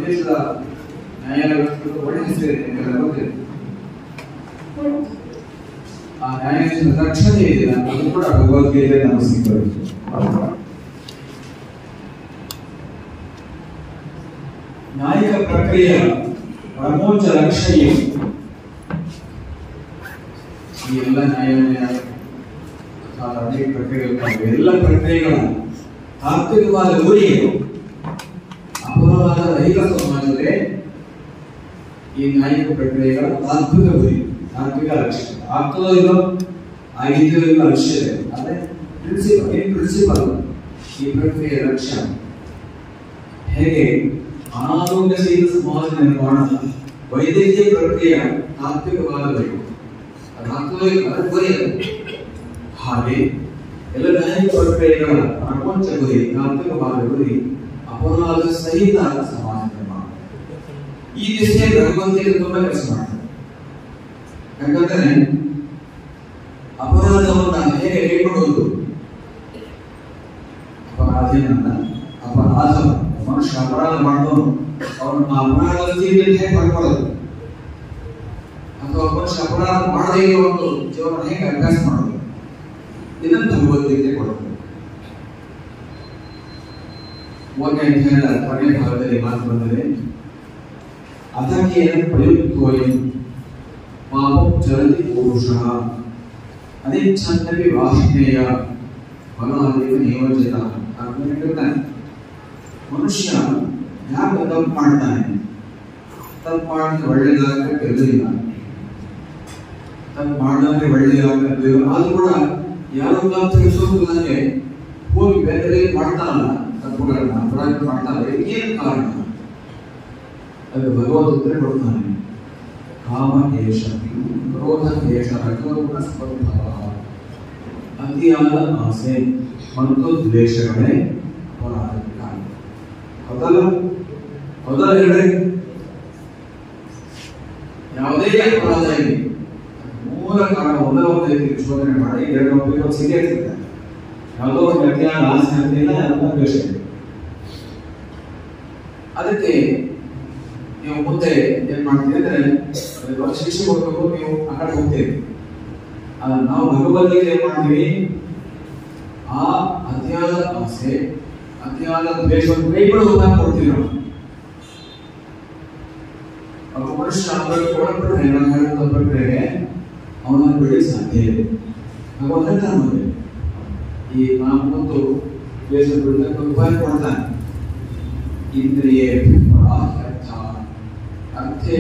ದೇಶದ ನ್ಯಾಯಾಲಯಗಳು ಒಳ್ಳೆ ಹೆಸರಿದೆ, ನಿಮಗೆಲ್ಲ ಗೊತ್ತಿದೆ. ಆ ನ್ಯಾಯಾಲಯದ ರಕ್ಷಣೆ ಇದೆ, ಅದು ಕೂಡ ಭಗವದ್ಗೀತೆ ನಮಗೆ ಸಿಗಬೇಕು. ನ್ಯಾಯಿಕ ಪ್ರಕ್ರಿಯೆಯ ಪರಮೋಚ್ಚ ಲಕ್ಷ್ಯ ಏನು? ಈ ಎಲ್ಲ ನ್ಯಾಯಾಲಯ ಅನೇಕ ಪ್ರಕ್ರಿಯೆಗಳು, ಎಲ್ಲ ಪ್ರಕ್ರಿಯೆಗಳ ತಾತ್ವಿಕವಾದ ಗುರಿ ಏನು? ಅಪರಾಧ ರಹಿತ ಸಮಾಜವೇ ಈ ನ್ಯಾಯಿಕ ಪ್ರಕ್ರಿಯೆಗಳ ತಾತ್ವಿಕ ಗುರಿ, ತಾತ್ವಿಕ ಲಕ್ಷ್ಯ. ಆಗ್ತದೋ ಆಗಿದ್ದು ಲಕ್ಷ್ಯ ಇದೆ, ಆದರೆ ಪ್ರಿನ್ಸಿಪಲ್ ಈ ಪ್ರಕ್ರಿಯೆಯ ಲಕ್ಷ್ಯ ಹೇಗೆ ಅನಾರೋಗ್ಯಶೀಲ ಸಮಾಜ ನಿರ್ಮಾಣ ವೈದ್ಯಕೀಯ ಪ್ರಕ್ರಿಯೆಯ ತಾತ್ವಿಕವಾದ ಗುರಿ. ಹಾಗೆ ಎಲ್ಲ ನ್ಯಾಯಿಕ ಪ್ರಕ್ರಿಯೆಗಳ ಪ್ರಪಂಚ ಗುರಿ, ತಾತ್ವಿಕವಾದ ಗುರಿ ಅಪರಾಧ ಸಹಿತ ಸಮಾಜ ನಿರ್ಮಾಣ. ಈ ದಿಶೆಯಲ್ಲಿ ಭಗವದ್ಗೀತೆ ತುಂಬಾ ಕೆಲಸ ಮಾಡ್ತಾರೆ. ಯಾಕಂದ್ರೆ ಅಪರಾಧವನ್ನ ಹೇಗೆ ಕೈಗೊಳ್ಳುವುದು, ಅಪರಾಧ ಮನುಷ್ಯ ಅಪರಾಧ ಮಾಡೋನು ಅವನು ಅಪರಾಧದ ಸ್ಥಿತಿಯಲ್ಲಿ ಹೇಗೆ ಮಾಡ್ಕೊಳ್ಳೋದು, ಅಥವಾ ಮನುಷ್ಯ ಅಪರಾಧ ಮಾಡದೇ ಇರೋ ಒಂದು ಜೀವನ ಹೇಗೆ ಅಭ್ಯಾಸ ಮಾಡೋದು, ಇದನ್ನು ಭಗವದ್ಗೀತೆ ಕೊಡುತ್ತದೆ. ಒಂದನೇ ಅಧ್ಯಾಯದ ಕೊನೆಯ ಭಾಗದಲ್ಲಿ ಮಾತು ಬಂದಿದೆ, ಅತಕೇನ ಪ್ರಯುಕ್ತೋಯಂ ಪಾಪಂ ಚರತಿ ಪುರುಷಃ ಅನಿಚ್ಛನ್ನಪಿ ವಾಷ್ಣೇಯ ಫಲಾದೇವ ನಿಯೋಜಿತ. ಮನುಷ್ಯ ಯಾಕೆ ತಪ್ಪು ಮಾಡ್ತಾನೆ? ತಪ್ಪು ಮಾಡಿದ್ರೆ ಒಳ್ಳೇದಾಗಕ್ಕೆ ಕೆಲದಿಲ್ಲ, ತಪ್ಪು ಮಾಡಿದ್ರೆ ಒಳ್ಳೇದಾಗಕ್ಕೆ ಅದು ಕೂಡ ಯಾರು ತಿಳಿಸೋದಿಲ್ಲಂಗೆ ಹೋಗಿ ಬೇರೆ ಮಾಡ್ತಾರಲ್ಲ ತಪ್ಪುಗಳನ್ನ, ಅಪರಾಧ ಮಾಡ್ತಾರೆ. ಏನು ಕಾರಣ? ಅದು ಭಗವದ್ ಉತ್ತರ ಕೊಡ್ತಾನೆ. ಕಾಮ ದೇಶ, ಕ್ರೋಧ ದೇಶ, ರಜೋಗುಣ ಸ್ವಭಾವ, ಅತಿಯಾದ ಆಸೆ ಮತ್ತು ದ್ವೇಷಗಳೇ ಅಪರಾಧಕ್ಕೆ ಕಾರಣ. ಹೌದಲ್ಲ ಹೇಳ್ರಿ? ಯಾವುದೇ ಅಪರಾಧ ಇದೆ ಮೂಲ ಕಾರಣ ಒಂದೇ ಒಂದು ರೀತಿ ಶೋಧನೆ ಮಾಡಿ ಎರಡು ಒಬ್ಬರಿಗೆ ಸಿಗೇ ಸಿಗ್ತಾರೆ. ಯಾವುದೋ ಒಂದು ಅತಿಯಾದ ಆಸೆ ಅಂತಿಲ್ಲ, ಯಾವುದೋ ದ್ವೇಷ ಇದೆ. ಅದಕ್ಕೆ ನೀವು ಮುಂದೆ ಏನ್ ಮಾಡ್ತೀರಿ ಅಂದ್ರೆ ಶಿಕ್ಷೆ ಕೊಡ್ಬೇಕು, ನೀವು ಆ ಕಡೆ ಹೋಗ್ತೀರಿ. ನಾವು ಭಗವದ್ಗೀತೆ ಏನ್ ಮಾಡ್ತೀವಿ, ಆ ಅತಿಯಾದ ಆಸೆ ಅತಿಯಾದ ದ್ವೇಷವನ್ನು ಕೈಗೊಳ್ಳುವುದನ್ನ ಕೊಡ್ತೀವಿ. ನಾವು ಒಬ್ಬ ಮನುಷ್ಯ ಒಳಪಟ್ಟರೆ ಅವನನ್ನು ಬಿಡಿ ಸಾಧ್ಯ ಇದೆ. ಭಗವಂತ ನಮಗೆ ಈ ನಾಲ್ಕು ದ್ವೇಷ ಬಿಡಕ್ಕೆ ಉಪಾಯ ಕೊಡ್ತಾನೆ. ಇಂದ್ರಿಯೇ ಅರ್ಥೇ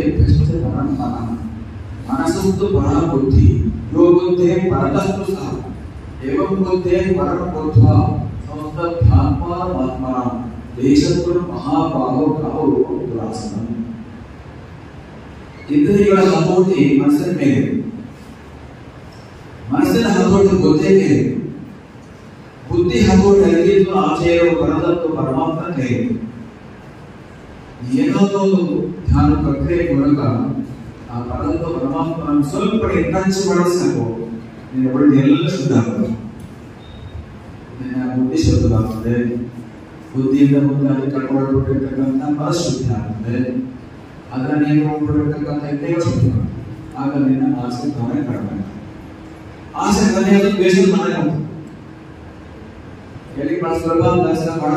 ಮನಸ್ಸಂತು ಪರ ಬುದ್ಧಿ ಯೋಗುತ್ತೇ ಪರತಸ್ತು ಸಹ ಏವಂ ಬುದ್ಧೇ ಪರಂ ಬುದ್ಧ್ವಾ ಸಂಸ್ಥಾತ್ಮಾತ್ಮನ ದೇಶಸ್ತು ಮಹಾಭಾಗೋ ಕಾವು ದುರಾಸನ. ಇಂದ್ರಿಯಗಳ ಹತೋಟಿ ಮನಸ್ಸಿನ ಮೇಲೆ, ಮನಸ್ಸಿನ ಹತೋಟಿ ಬುದ್ಧಿ ಮೇಲೆ, ಬುದ್ಧಿ ಹತೋಟಿ ಅರಿತು ಆಚೆ ಇರುವ ಪರತತ್ವ ಪರಮಾತ್ಮ ಕೈ. ಏನಾದರೂ ಒಂದು ಧ್ಯಾನ ಪ್ರಕ್ರಿಯೆ ಮೂಲಕ ಆ ಪರತತ್ವ ಪರಮಾತ್ಮನ ಸ್ವಲ್ಪ ಟಚ್ ಮಾಡಿಸಬೇಕು, ನಿನ್ನ ಒಳ್ಳೆ ಎಲ್ಲ ಶುದ್ಧ ಆಗ್ತದೆ, ನಿನ್ನ ಬುದ್ಧಿ ಶುದ್ಧವಾಗ್ತದೆ, ಬುದ್ಧಿಯಿಂದ ಮುಂದೆ ಅದು ಕಟ್ಕೊಳ್ಬಿಟ್ಟಿರ್ತಕ್ಕಂಥ ಮನಸ್ಸು ಶುದ್ಧ ಆಗ್ತದೆ, ಅದರ ನೀನು ಹೋಗ್ಬಿಟ್ಟಿರ್ತಕ್ಕಂಥ ಇಂದ್ರಿಯ ಶುದ್ಧ. ಆಗ ನಿನ್ನ ಆಸೆ ತಾನೇ ಕಡಿಮೆ, ಆಸೆ ಕಡಿಮೆ ಅದು ದ್ವೇಷದ ಮನೆ ಹೋಗ್ತದೆ. ಎಲ್ಲಿ ಬಹಳ ಸುಲಭ ದಾಸನ ಬಹಳ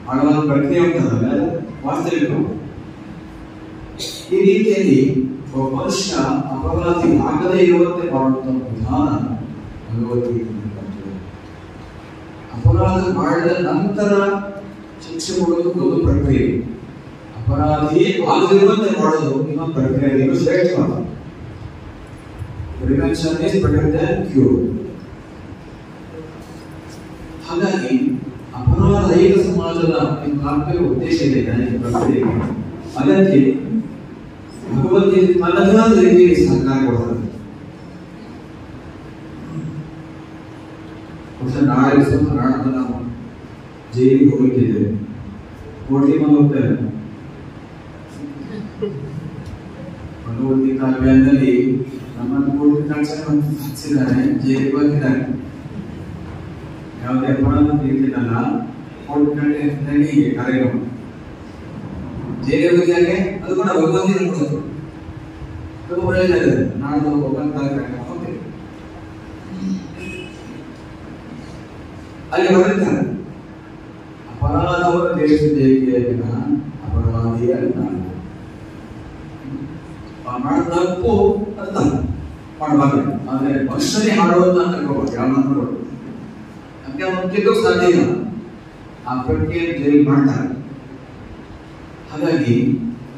ಆಳವಾದ ಪ್ರಕ್ರಿಯೆ ಹೋಗ್ತದಲ್ಲ, ವಾಸ್ತವಿಕ. ಈ ರೀತಿಯಲ್ಲಿ ಒಬ್ಬ ಮನುಷ್ಯ ಅಪರಾಧಿ ಆಗದೇ ಇರುವಂತೆ ಮಾಡುವಂತಹ ವಿಧಾನ ಭಗವದ್ಗೀತೆ. ಅಪರಾಧ ಮಾಡಿದ ನಂತರ ಶಿಕ್ಷೆ ಕೊಡುವುದು ಒಂದು ಪ್ರಕ್ರಿಯೆ, ಅಪರಾಧಿ ಆಗದಿರುವಂತೆ ಮಾಡೋದು ಇನ್ನೊಂದು ಪ್ರಕ್ರಿಯೆ. ಇದು ಶ್ರೇಷ್ಠವಾದ prevention is better than cure. ಹಾಗಾಗಿ ಅಪರಾಧ ರಹಿತ ಸಮಾಜದ ತಾತ್ವಿಕ ಉದ್ದೇಶ ಇದೆ ಪ್ರಕ್ರಿಯೆ. ಅದಕ್ಕೆ ಭಗವದ್ಗೀತೆ ತನ್ನದಾದ ರೀತಿಯಲ್ಲಿ ಸಹಕಾರ ಕೊಡ್ತದೆ. ನಾಳೆ ಸ್ವಲ್ಪ ನಾಡದ ನಾವು ಜೈಲಿಗೆ ಹೋಗ್ಲಿಕ್ಕಿದ್ದೇವೆ, ಕೋಟಿ ಹೋಗ್ತೇವೆ. ಭಗವದ್ಗೀತಾ ಅಭಿಯಾನದಲ್ಲಿ ನಮ್ಮನ್ನು ಕೋಟಿ ಹಚ್ಚಿದ್ದಾರೆ, ಜೈಲಿಗೆ ಹೋಗಿದ್ದಾರೆ. ಯಾವುದೇ ಅಪರಾಧ ರೀತಿಯಲ್ಲ, ಕೋಟಿ ಕಾರ್ಯಕ್ರಮ ಜೈಲಿಗೆ ಹೋಗಿದ್ದಾಗೆ ಅದು ಕೂಡ ಭಗವಂತನಿಗೆ ಕೊಡೋದು. ತುಂಬ ಪ್ರಯೋಜನ ಇದೆ. ನಾನು ಹೋಗ್ತೇವೆ ಅಲ್ಲಿ ಬರುತ್ತಾರೆ ಅಪರಾಧವನ್ನು ದೇಶಕ್ಕೆ ಅಪರಾಧಿಯ ಮಾಡಿದ ತಪ್ಪು ಅರ್ಥ ಮಾಡಬಾರ್ದು. ಆದ್ರೆ ಮನುಷ್ಯನೇ ಮಾಡುವಂತ ಅನ್ಕೋಬಾರ್ದು. ಯಾವನ್ನಾದ್ರು ನಮ್ಗೆ ಮುಖ್ಯಕ್ಕೂ ಸಾಧ್ಯ ಇಲ್ಲ. ಆ ಪ್ರಕ್ರಿಯೆ ಜೈಲು ಮಾಡ್ತಾರೆ. ಹಾಗಾಗಿ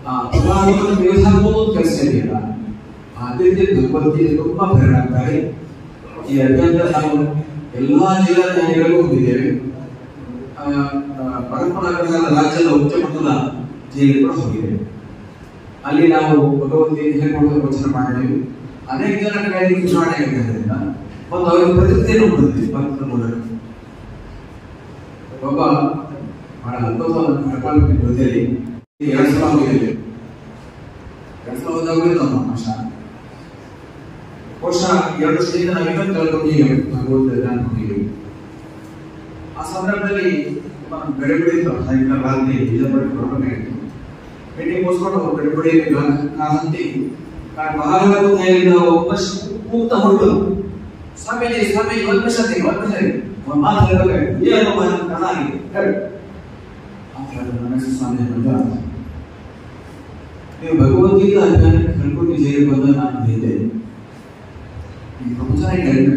ಆ ಅಪರಾಧವನ್ನು ತೆಗೆದುಹಾಕುವುದು ಕೆಲಸ ಇದೆಯಲ್ಲ, ಅದೇ ರೀತಿ ಭಗವದ್ಗೀತೆ ತುಂಬಾ ಪ್ರೇರಣೆ ಆಗ್ತಾರೆ. ಈ ಅಭ್ಯಂತರ ನಾವು ಎಲ್ಲಾ ಜಿಲ್ಲಾ ನ್ಯಾಯಾಲಯಗಳಿಗೂ ಹೋಗಿದ್ದೇವೆ. ಪರಪ್ಪನಗರದ ರಾಜ್ಯದ ಉಚ್ಚ ಮಟ್ಟದ ಜೈಲು ಕೂಡ ಹೋಗಿದ್ದೇವೆ. ಅಲ್ಲಿ ನಾವು ಭಗವದ್ಗೀತೆ ಹೇಳ್ಕೊಂಡು ವಚನ ಮಾಡಿದ್ದೇವೆ. ಅನೇಕ ಜನ ಕೈಯಲ್ಲಿ ಚುನಾವಣೆ ಆಗಿದ್ದರಿಂದ ಮತ್ತು ಅವರಿಗೆ ಪ್ರತಿಕ್ರಿಯೆಯನ್ನು ಕೊಡುತ್ತೆ ಭಕ್ತರ ಮೂಲಕ. ಒಬ್ಬ ಬಹಳ ಅದ್ಭುತವಾದ ಜೊತೆಯಲ್ಲಿ 2 ಸಲ ಹೋಗಿದ್ದೇವೆ. 2 ಸಲ ಹೋದಾಗಲೂ ನಮ್ಮ ಆಶಾ ವರ್ಷ 2 ವರ್ಷದಿಂದ ನಾವು ಇನ್ನೊಂದು ಕಳ್ಕೊಂಡಿದ್ದೇವೆ ಭಗವದ್ಗೀತೆ ಧ್ಯಾನ ಹೋಗಿದ್ದೇವೆ. ಆ ಸಂದರ್ಭದಲ್ಲಿ ಗಡಿ ಬಿಡಿತ್ತು. ಸಾಯಂಕಾಲ ರಾತ್ರಿ ಬಿಜಾಪುರ ಹೊರಟೆ ಭೇಟಿ ಮುಗಿಸ್ಕೊಂಡು ಗಡಿ ಬಿಡಿ ಹಂತಿ ಭಾಗವತ ನ್ಯಾಯದಿಂದ ಕೂಗ್ತ ಹೊರಟು ಸ್ವಾಮೀಜಿ ಸ್ವಾಮೀಜಿ ಒಂದು ನಿಮಿಷ ಒಂದು ಮಾತು ಹೇಳ್ಬೇಕು ಏನು ಕಣ ಆಗಿದೆ ಹೇಳಿ ಸ್ವಾಮಿ ಬಂದ ನೀವು ಭಗವದ್ಗೀತೆ ಅಜ್ಞಾನಕ್ಕೆ ಕಳ್ಕೊಂಡು ಜೈಲು ಬಂದ ನಾನು ಹೇಳಿದ್ದೆ. ಈ ಪ್ರಪಂಚ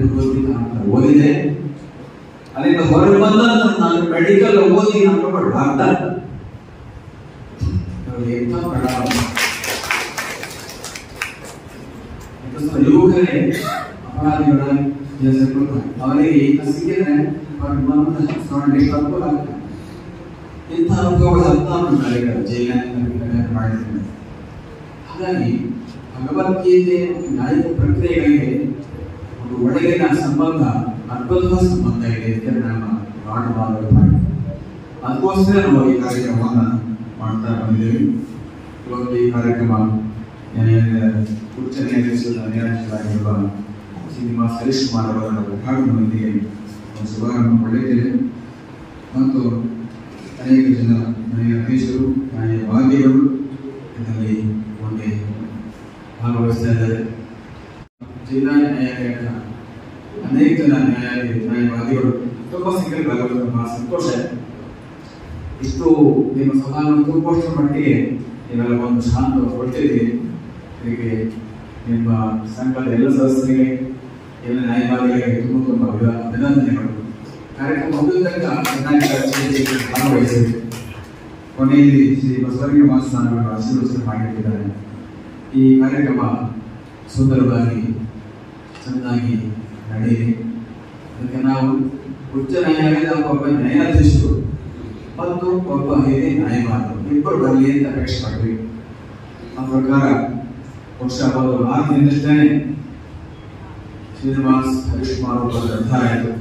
ಭಗವದ್ಗೀತೆ ಅಂತ ಓದಿದೆ. ಅಲ್ಲಿಂದ ಹೊರಗೆ ಬಂದ ನಾನು ಮೆಡಿಕಲ್ ಓದಿ ನಮ್ಮ ಡಾಕ್ಟರ್ ಯುವಕರೇ ಅಪರಾಧಿಗಳ ಅವರಿಗೆ ಸಿಕ್ಕಿದ್ರೆ ಇಂಥ ಅನುಭವಗಳು ಹತ್ತಾರು ಜೈಲಿನ ಮಾಡಿದ್ದಾರೆ. ಹಾಗಾಗಿ ಭಗವದ್ಗೀತೆ ನ್ಯಾಯಿಕ ಪ್ರಕ್ರಿಯೆಗಳಿಗೆ ಒಂದು ಒಳಗಿನ ಸಂಬಂಧ ಅದ್ಭುತವಾದ ಸಂಬಂಧ ಇದೆ ಅಂತ ನಾನು ಮಾಡಬಾರದು ಮಾಡಿ ಅದಕ್ಕೋಸ್ಕರ ನಾವು ಈ ಕಾರ್ಯಕ್ರಮವನ್ನು ಮಾಡ್ತಾ ಬಂದಿದ್ದೇವೆ. ಇವತ್ತು ಈ ಕಾರ್ಯಕ್ರಮ ಉಚ್ಚ ನ್ಯಾಯಾಧೀಶರ ನ್ಯಾಯಾಧೀಶರಾಗಿರುವ ಶ್ರೀನಿವಾಸ ಹರೀಶ್ ಕುಮಾರ್ ಅವರ ಉದ್ಘಾಟನೆಯೊಂದಿಗೆ ಒಂದು ಶುಭಾರಂಭ ಪಡೆದಿದ್ದೇವೆ. ಮತ್ತು ಅನೇಕ ಜನ ನ್ಯಾಯಾಧೀಶರು ನ್ಯಾಯವಾದಿಗಳು ಇದರಲ್ಲಿ ಒಂದೇ ಭಾಗವಹಿಸ್ತಾ ಇದ್ದಾರೆ. ಜಿಲ್ಲಾ ನ್ಯಾಯಾಲಯದ ಅನೇಕ ಜನ ನ್ಯಾಯವಾದಿಗಳು ತುಂಬ ಸಿಕ್ಕಲು ಬಹಳ ಸಂತೋಷ. ಇಷ್ಟು ನಿಮ್ಮ ಸಭಾವನ್ನು ತುಂಬುವಷ್ಟರ ಮಟ್ಟಿಗೆ ನೀವೆಲ್ಲ ಒಂದು ಶಾಂತ ಕೊಟ್ಟಿದ್ದೀರಿ. ಇದಕ್ಕೆ ನಿಮ್ಮ ಸಂಘದ ಎಲ್ಲ ಸದಸ್ಯರಿಗೆ ಎಲ್ಲ ನ್ಯಾಯವಾದಿಗಳಿಗೆ ತುಂಬ ಅಭಿನಂದನೆಗಳು. ಕಾರ್ಯಕ್ರಮ ಮುಗಿದ ಭಾಗವಹಿಸಿದೆ. ಕೊನೆಯಲ್ಲಿ ಶ್ರೀ ಬಸವಲಿಂಗ ಮಹಾಸ್ವಾಮಿಗಳು ಆಶೀರ್ವಚನೆ ಮಾಡಿಟ್ಟಿದ್ದಾರೆ. ಈ ಕಾರ್ಯಕ್ರಮ ಸುಂದರವಾಗಿ ಚೆನ್ನಾಗಿ ನಡೆಯಿರಿ. ಅದಕ್ಕೆ ನಾವು ಉಚ್ಚ ನ್ಯಾಯಾಲಯದ ಒಬ್ಬ ನ್ಯಾಯಾಧೀಶರು ಮತ್ತು ಒಬ್ಬ ಹಿರಿಯ ನ್ಯಾಯವಾದಿಗಳು ಇಬ್ಬರು ಬರಲಿ ಅಂತ ಅಪೇಕ್ಷೆ ಪಡ್ತೀವಿ. ಆ ಪ್ರಕಾರ ವರ್ಷ 6 ದಿನದಷ್ಟೇ ಶ್ರೀನಿವಾಸ ಹರೀಶ್ ಕುಮಾರ್ ಅವರ ನಿರ್ಧಾರ ಆಯಿತು.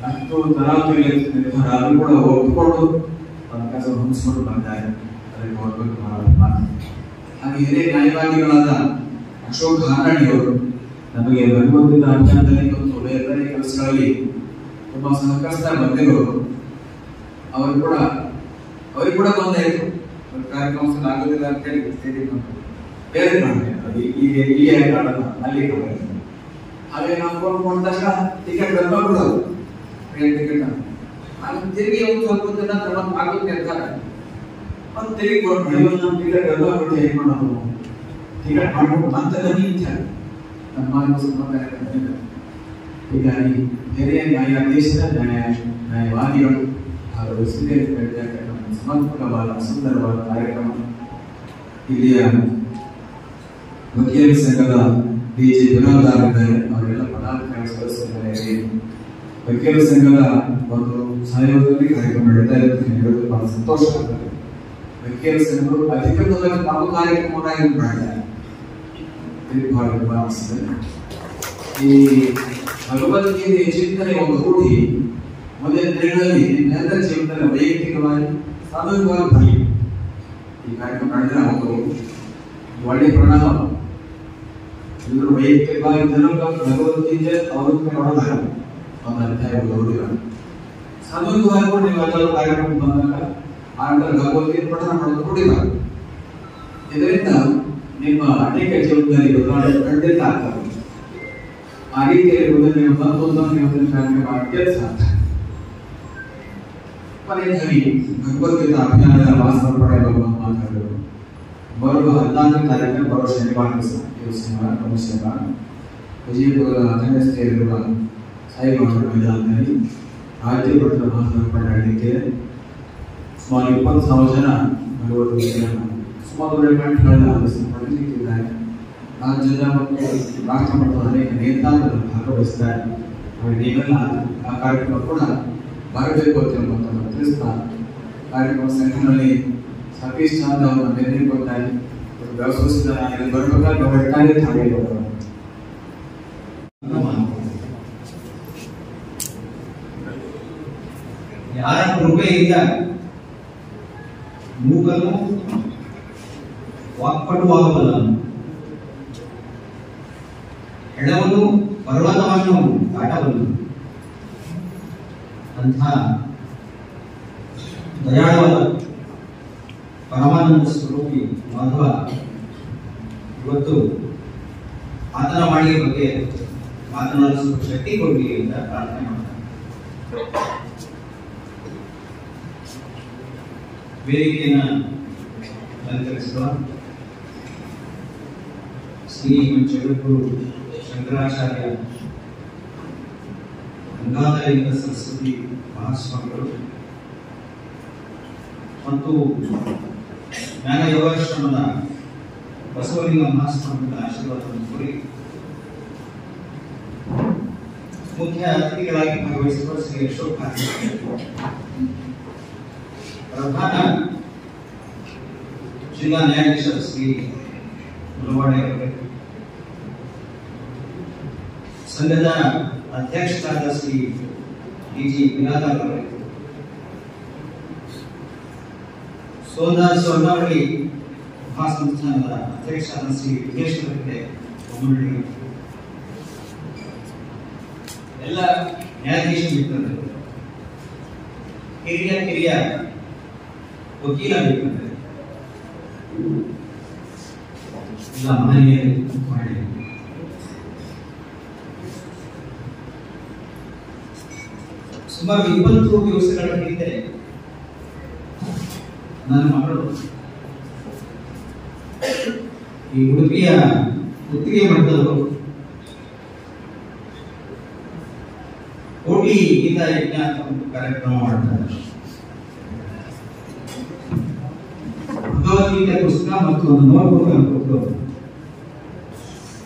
ಅಷ್ಟು ತರಾತುರಿ ನಿರ್ಧಾರ ಆದರೂ ಕೂಡ ಒಪ್ಪಿಕೊಂಡು ಕೆಲಸ ಹೊಂದಿಸಿಕೊಂಡು ಬಂದಿದ್ದಾರೆ. ಅದಕ್ಕೆ ಹೋಗ್ಬೇಕು. ಹಾಗೆ ಹಿರಿಯ ನ್ಯಾಯವಾದಿಗಳಾದ ಅಶೋಕ್ ಹಾರಾಣಿಯವರು ನಮಗೆ ಭಗವದ್ಗೀತಾ ಅಭಿಯಾನದಲ್ಲಿ ಮತ್ತು ಬೇರೆ ಕೆಲಸಗಳಲ್ಲಿ ತುಂಬಾ ಸಹಕರಿಸ್ತಾ ಬಂದಿರೋರು. ಅವರಿಗೆ ಕೂಡ ತೊಂದರೆ ಇತ್ತು. ಕಾರ್ಯಕ್ರಮ ಆಗೋದಿಲ್ಲ ಅಂತ ಹೇಳಿ ಬೇರೆ ಈಗ ಅಲ್ಲಿ ಹಾಗೆ ನಾವು ಕೊಂಡ ತಕ್ಷಣ ಟಿಕೆಟ್ ಬರ್ಬಿಡೋದು ಟ್ರೈನ್ ಟಿಕೆಟ್ ತಿರುಗಿ ಒಂದು ಸ್ವಲ್ಪ ದಿನ ಆಗುತ್ತೆ ಅಂತಾರೆ. ಒಂದು ತಿರುಗಿ ನಮ್ಮ ಟಿಕೆಟ್ ಬರ್ಬಿಟ್ಟು ಏನ್ ಮಾಡೋದು ಟಿಕೆಟ್ ಮಾಡ್ಕೊಂಡು ಮತ್ತೆ ಹೀಗಾಗಿ ಹಿರಿಯ ನ್ಯಾಯಾಧೀಶರ ನ್ಯಾಯವಾದಿಗಳು ಹಾಗೂ ಸಮರ್ಪಕವಾದ ಸುಂದರವಾದ ಕಾರ್ಯಕ್ರಮ. ಇಲ್ಲಿಯ ವಕೀಲರ ಸಂಘದ ಡಿಜಿ ವಿನೋದಾರಿದ್ದಾರೆ. ಅವರೆಲ್ಲ ಪದಾಧಿಕಾರಿ ಸದಸ್ಯರಿದ್ದಾರೆ. ವಕೀಲರ ಸಂಘದ ಒಂದು ಸಹಯೋಗದಲ್ಲಿ ಕಾರ್ಯಕ್ರಮ ನಡೀತಾ ಇರುತ್ತೆ. ಹೇಳೋದು ಬಹಳ ಸಂತೋಷ ಆಗ್ತದೆ. ವಕೀಲರ ಸಂಘಗಳು ಅಧಿಕೃತವಾಗಿ ತಮ್ಮ ಕಾರ್ಯಕ್ರಮವನ್ನು ಮಾಡಿದ್ದಾರೆ. ಈ ಭಗವದ್ಗೀತೆ ಚಿಂತನೆ ಒಂದು ರೂಢಿ ಮೊದಲ ದಿನಗಳಲ್ಲಿ ನಿಮ್ಮೆಲ್ಲ ಜೀವನದಲ್ಲಿ ವೈಯಕ್ತಿಕವಾಗಿ ಸಾಮೂಹಿಕವಾಗಿ ಬರಲಿ. ಈ ಕಾರ್ಯಕ್ರಮ ಮಾಡಿದ್ರೆ ಒಂದು ಒಳ್ಳೆಯ ಪರಿಣಾಮ. ಎಲ್ಲರೂ ವೈಯಕ್ತಿಕವಾಗಿ ಭಗವದ್ಗೀತೆ ಅವರನ್ನು ನೋಡೋದಾಗ ಒಂದು ಅಧ್ಯಾಯ ಓದಿಲ್ಲ. ಸಾಮೂಹಿಕವಾಗಿ ನೀವೆಲ್ಲರೂ ಕಾರ್ಯಕ್ರಮ ಬಂದಾಗ ಆನಂತರ ಭಗವದ್ಗೀತೆ ಪಠಣ ಮಾಡೋದು ರೂಢಿಬಾರದು. ಇದರಿಂದ ನಿಮ್ಮ ಅನೇಕ ಜೀವನದಲ್ಲಿ ಬದಲಾವಣೆ ಖಂಡಿತ ಆಗ್ತದೆ. ಆ ರೀತಿಯಲ್ಲಿ ನೀವು ಮತ್ತೊಂದನ್ನು ಮಾಡಕ್ಕೆ ಸಾಧ್ಯ. ಕೊನೆಯಲ್ಲಿ ಭಗವದ್ಗೀತಾ ಅಭಿಯಾನದ ವಾಸ್ತವ ಪಡೆಯುವ ಮಾತಾಡೋದು ಬರುವ 14ನೇ ತಾರೀಕಿನ ಬರುವ ಶನಿವಾರ ದಿವಸ ವಿಜಯಪುರದ 10ನೇ ರಸ್ತೆಯಲ್ಲಿರುವ ಸಾಯಿಬಾಬಾ ಮೈದಾನದಲ್ಲಿ ರಾಜ್ಯ ಮಟ್ಟದ ಮಹಾಸಭೆ ನಡೆಯಲಿಕ್ಕೆ ಸುಮಾರು 20,000 ಜನ ಭಗವದ್ಗೀತೆಯನ್ನು ಸುಮಾರು 2 ಗಂಟೆಗಳಲ್ಲಿ ಆಲಿಸಿದ್ದಾರೆ. ರಾಜ್ಯದ ಮತ್ತು ರಾಷ್ಟ್ರ ಮಟ್ಟದ ಅನೇಕ ನೇತಾರರು ಭಾಗವಹಿಸಿದ್ದಾರೆ. ನೀವೆಲ್ಲ ಆ ಕಾರ್ಯಕ್ರಮ ಕೂಡ ಬರಬೇಕು ಅಂತ ಹೇಳುವಂಥದ್ದು ತಿಳಿಸ್ತಾ ಕಾರ್ಯಕ್ರಮ ಸಂಘದಲ್ಲಿ ಸತೀಶ್ ಚಂದ್ರ ಅವರನ್ನು ನಿರ್ಣಯ ಕೊಡ್ತಾರೆ. ವ್ಯವಸ್ಥಿಸಿದ ಬರಬೇಕಾದ್ರೆ ಒಟ್ಟಾಗಿ ಹಾಗೆ ಯಾರ ಕೃಪೆಯಿಂದ ಮೂಗನು ವಾಕ್ಪಟುವಾಗಬಲ್ಲನು, ಎಡವನು ಪರ್ವತವನ್ನು ದಾಟಬಲ್ಲನು. ಅಂಥ ದಯಾಳವಾದ ಪರಮಾನಂದ ಸ್ವರೂಪಿ ಮಾಧವ ಇವತ್ತು ಆತನ ವಾಣಿಯ ಬಗ್ಗೆ ಮಾತನಾಡಿಸುವ ಶಕ್ತಿ ಕೊಡಲಿ ಅಂತ ಪ್ರಾರ್ಥನೆ ಮಾಡ್ತಾರೆ. ವೇದಿಕೆಯನ್ನು ಅಲಂಕರಿಸುವ ಶ್ರೀ ಜಗದ್ಗುರು ಶಂಕರಾಚಾರ್ಯ ಗಂಗಾಧರೇಂದ್ರ ಸರಸ್ವತಿ ಮಹಾಸ್ವಾಮಿಗಳು ಮತ್ತು ಜ್ಞಾನ ಯೋಗಾಶ್ರಮದ ಬಸವಲಿಂಗ ಮಹಾಸ್ವಾಮಿಗಳ ಆಶೀರ್ವಾದವನ್ನು ಕೋರಿ ಮುಖ್ಯ ಅತಿಥಿಗಳಾಗಿ ಭಾಗವಹಿಸುವ ಶ್ರೀ ಅಶೋಕ್ ಪ್ರಧಾನ ಜಿಲ್ಲಾ ನ್ಯಾಯಾಧೀಶ ಶ್ರೀ ಮುಲವಾಡೆ ಅವರೇ, ಸಂಘದ ಅಧ್ಯಕ್ಷರಾದ ಶ್ರೀ ಡಿ.ಜಿ. ಬಿರಾದಾರ್ ಅವರೇ, ಸ್ವರ್ಣವಳ್ಳಿ ಮಹಾಸಂಸ್ಥಾನದ ಅಧ್ಯಕ್ಷರಾದ ಶ್ರೀ ವಿಘ್ನೇಶ್ವರ ಹೆಗಡೆ, ಎಲ್ಲ ನ್ಯಾಯಾಧೀಶ ಮಿತ್ರರು, ಹಿರಿಯ ವಕೀಲ ಮಿತ್ರರು, ಎಲ್ಲ ಮಹನೀಯರು ಮಾಡಿ ಸುಮಾರು 20 ದಿವಸಗಳ ಹಿಂದೆ ನನ್ನ ಮಗಳು ಈ ಉಡುಪಿಯ ಗುತ್ತಿಗೆ ಮಠದವರು ಕೋಟಿ ಗೀತಾ ಯಜ್ಞ ಅಂತ ಒಂದು ಕಾರ್ಯಕ್ರಮ ಮಾಡ್ತಾರೆ. ಭಗವದ್ಗೀತೆ ಪುಸ್ತಕ ಮತ್ತು ಒಂದು ನೋಟ್ಬುಕ್ ಅನ್ನು ಕೊಟ್ಟು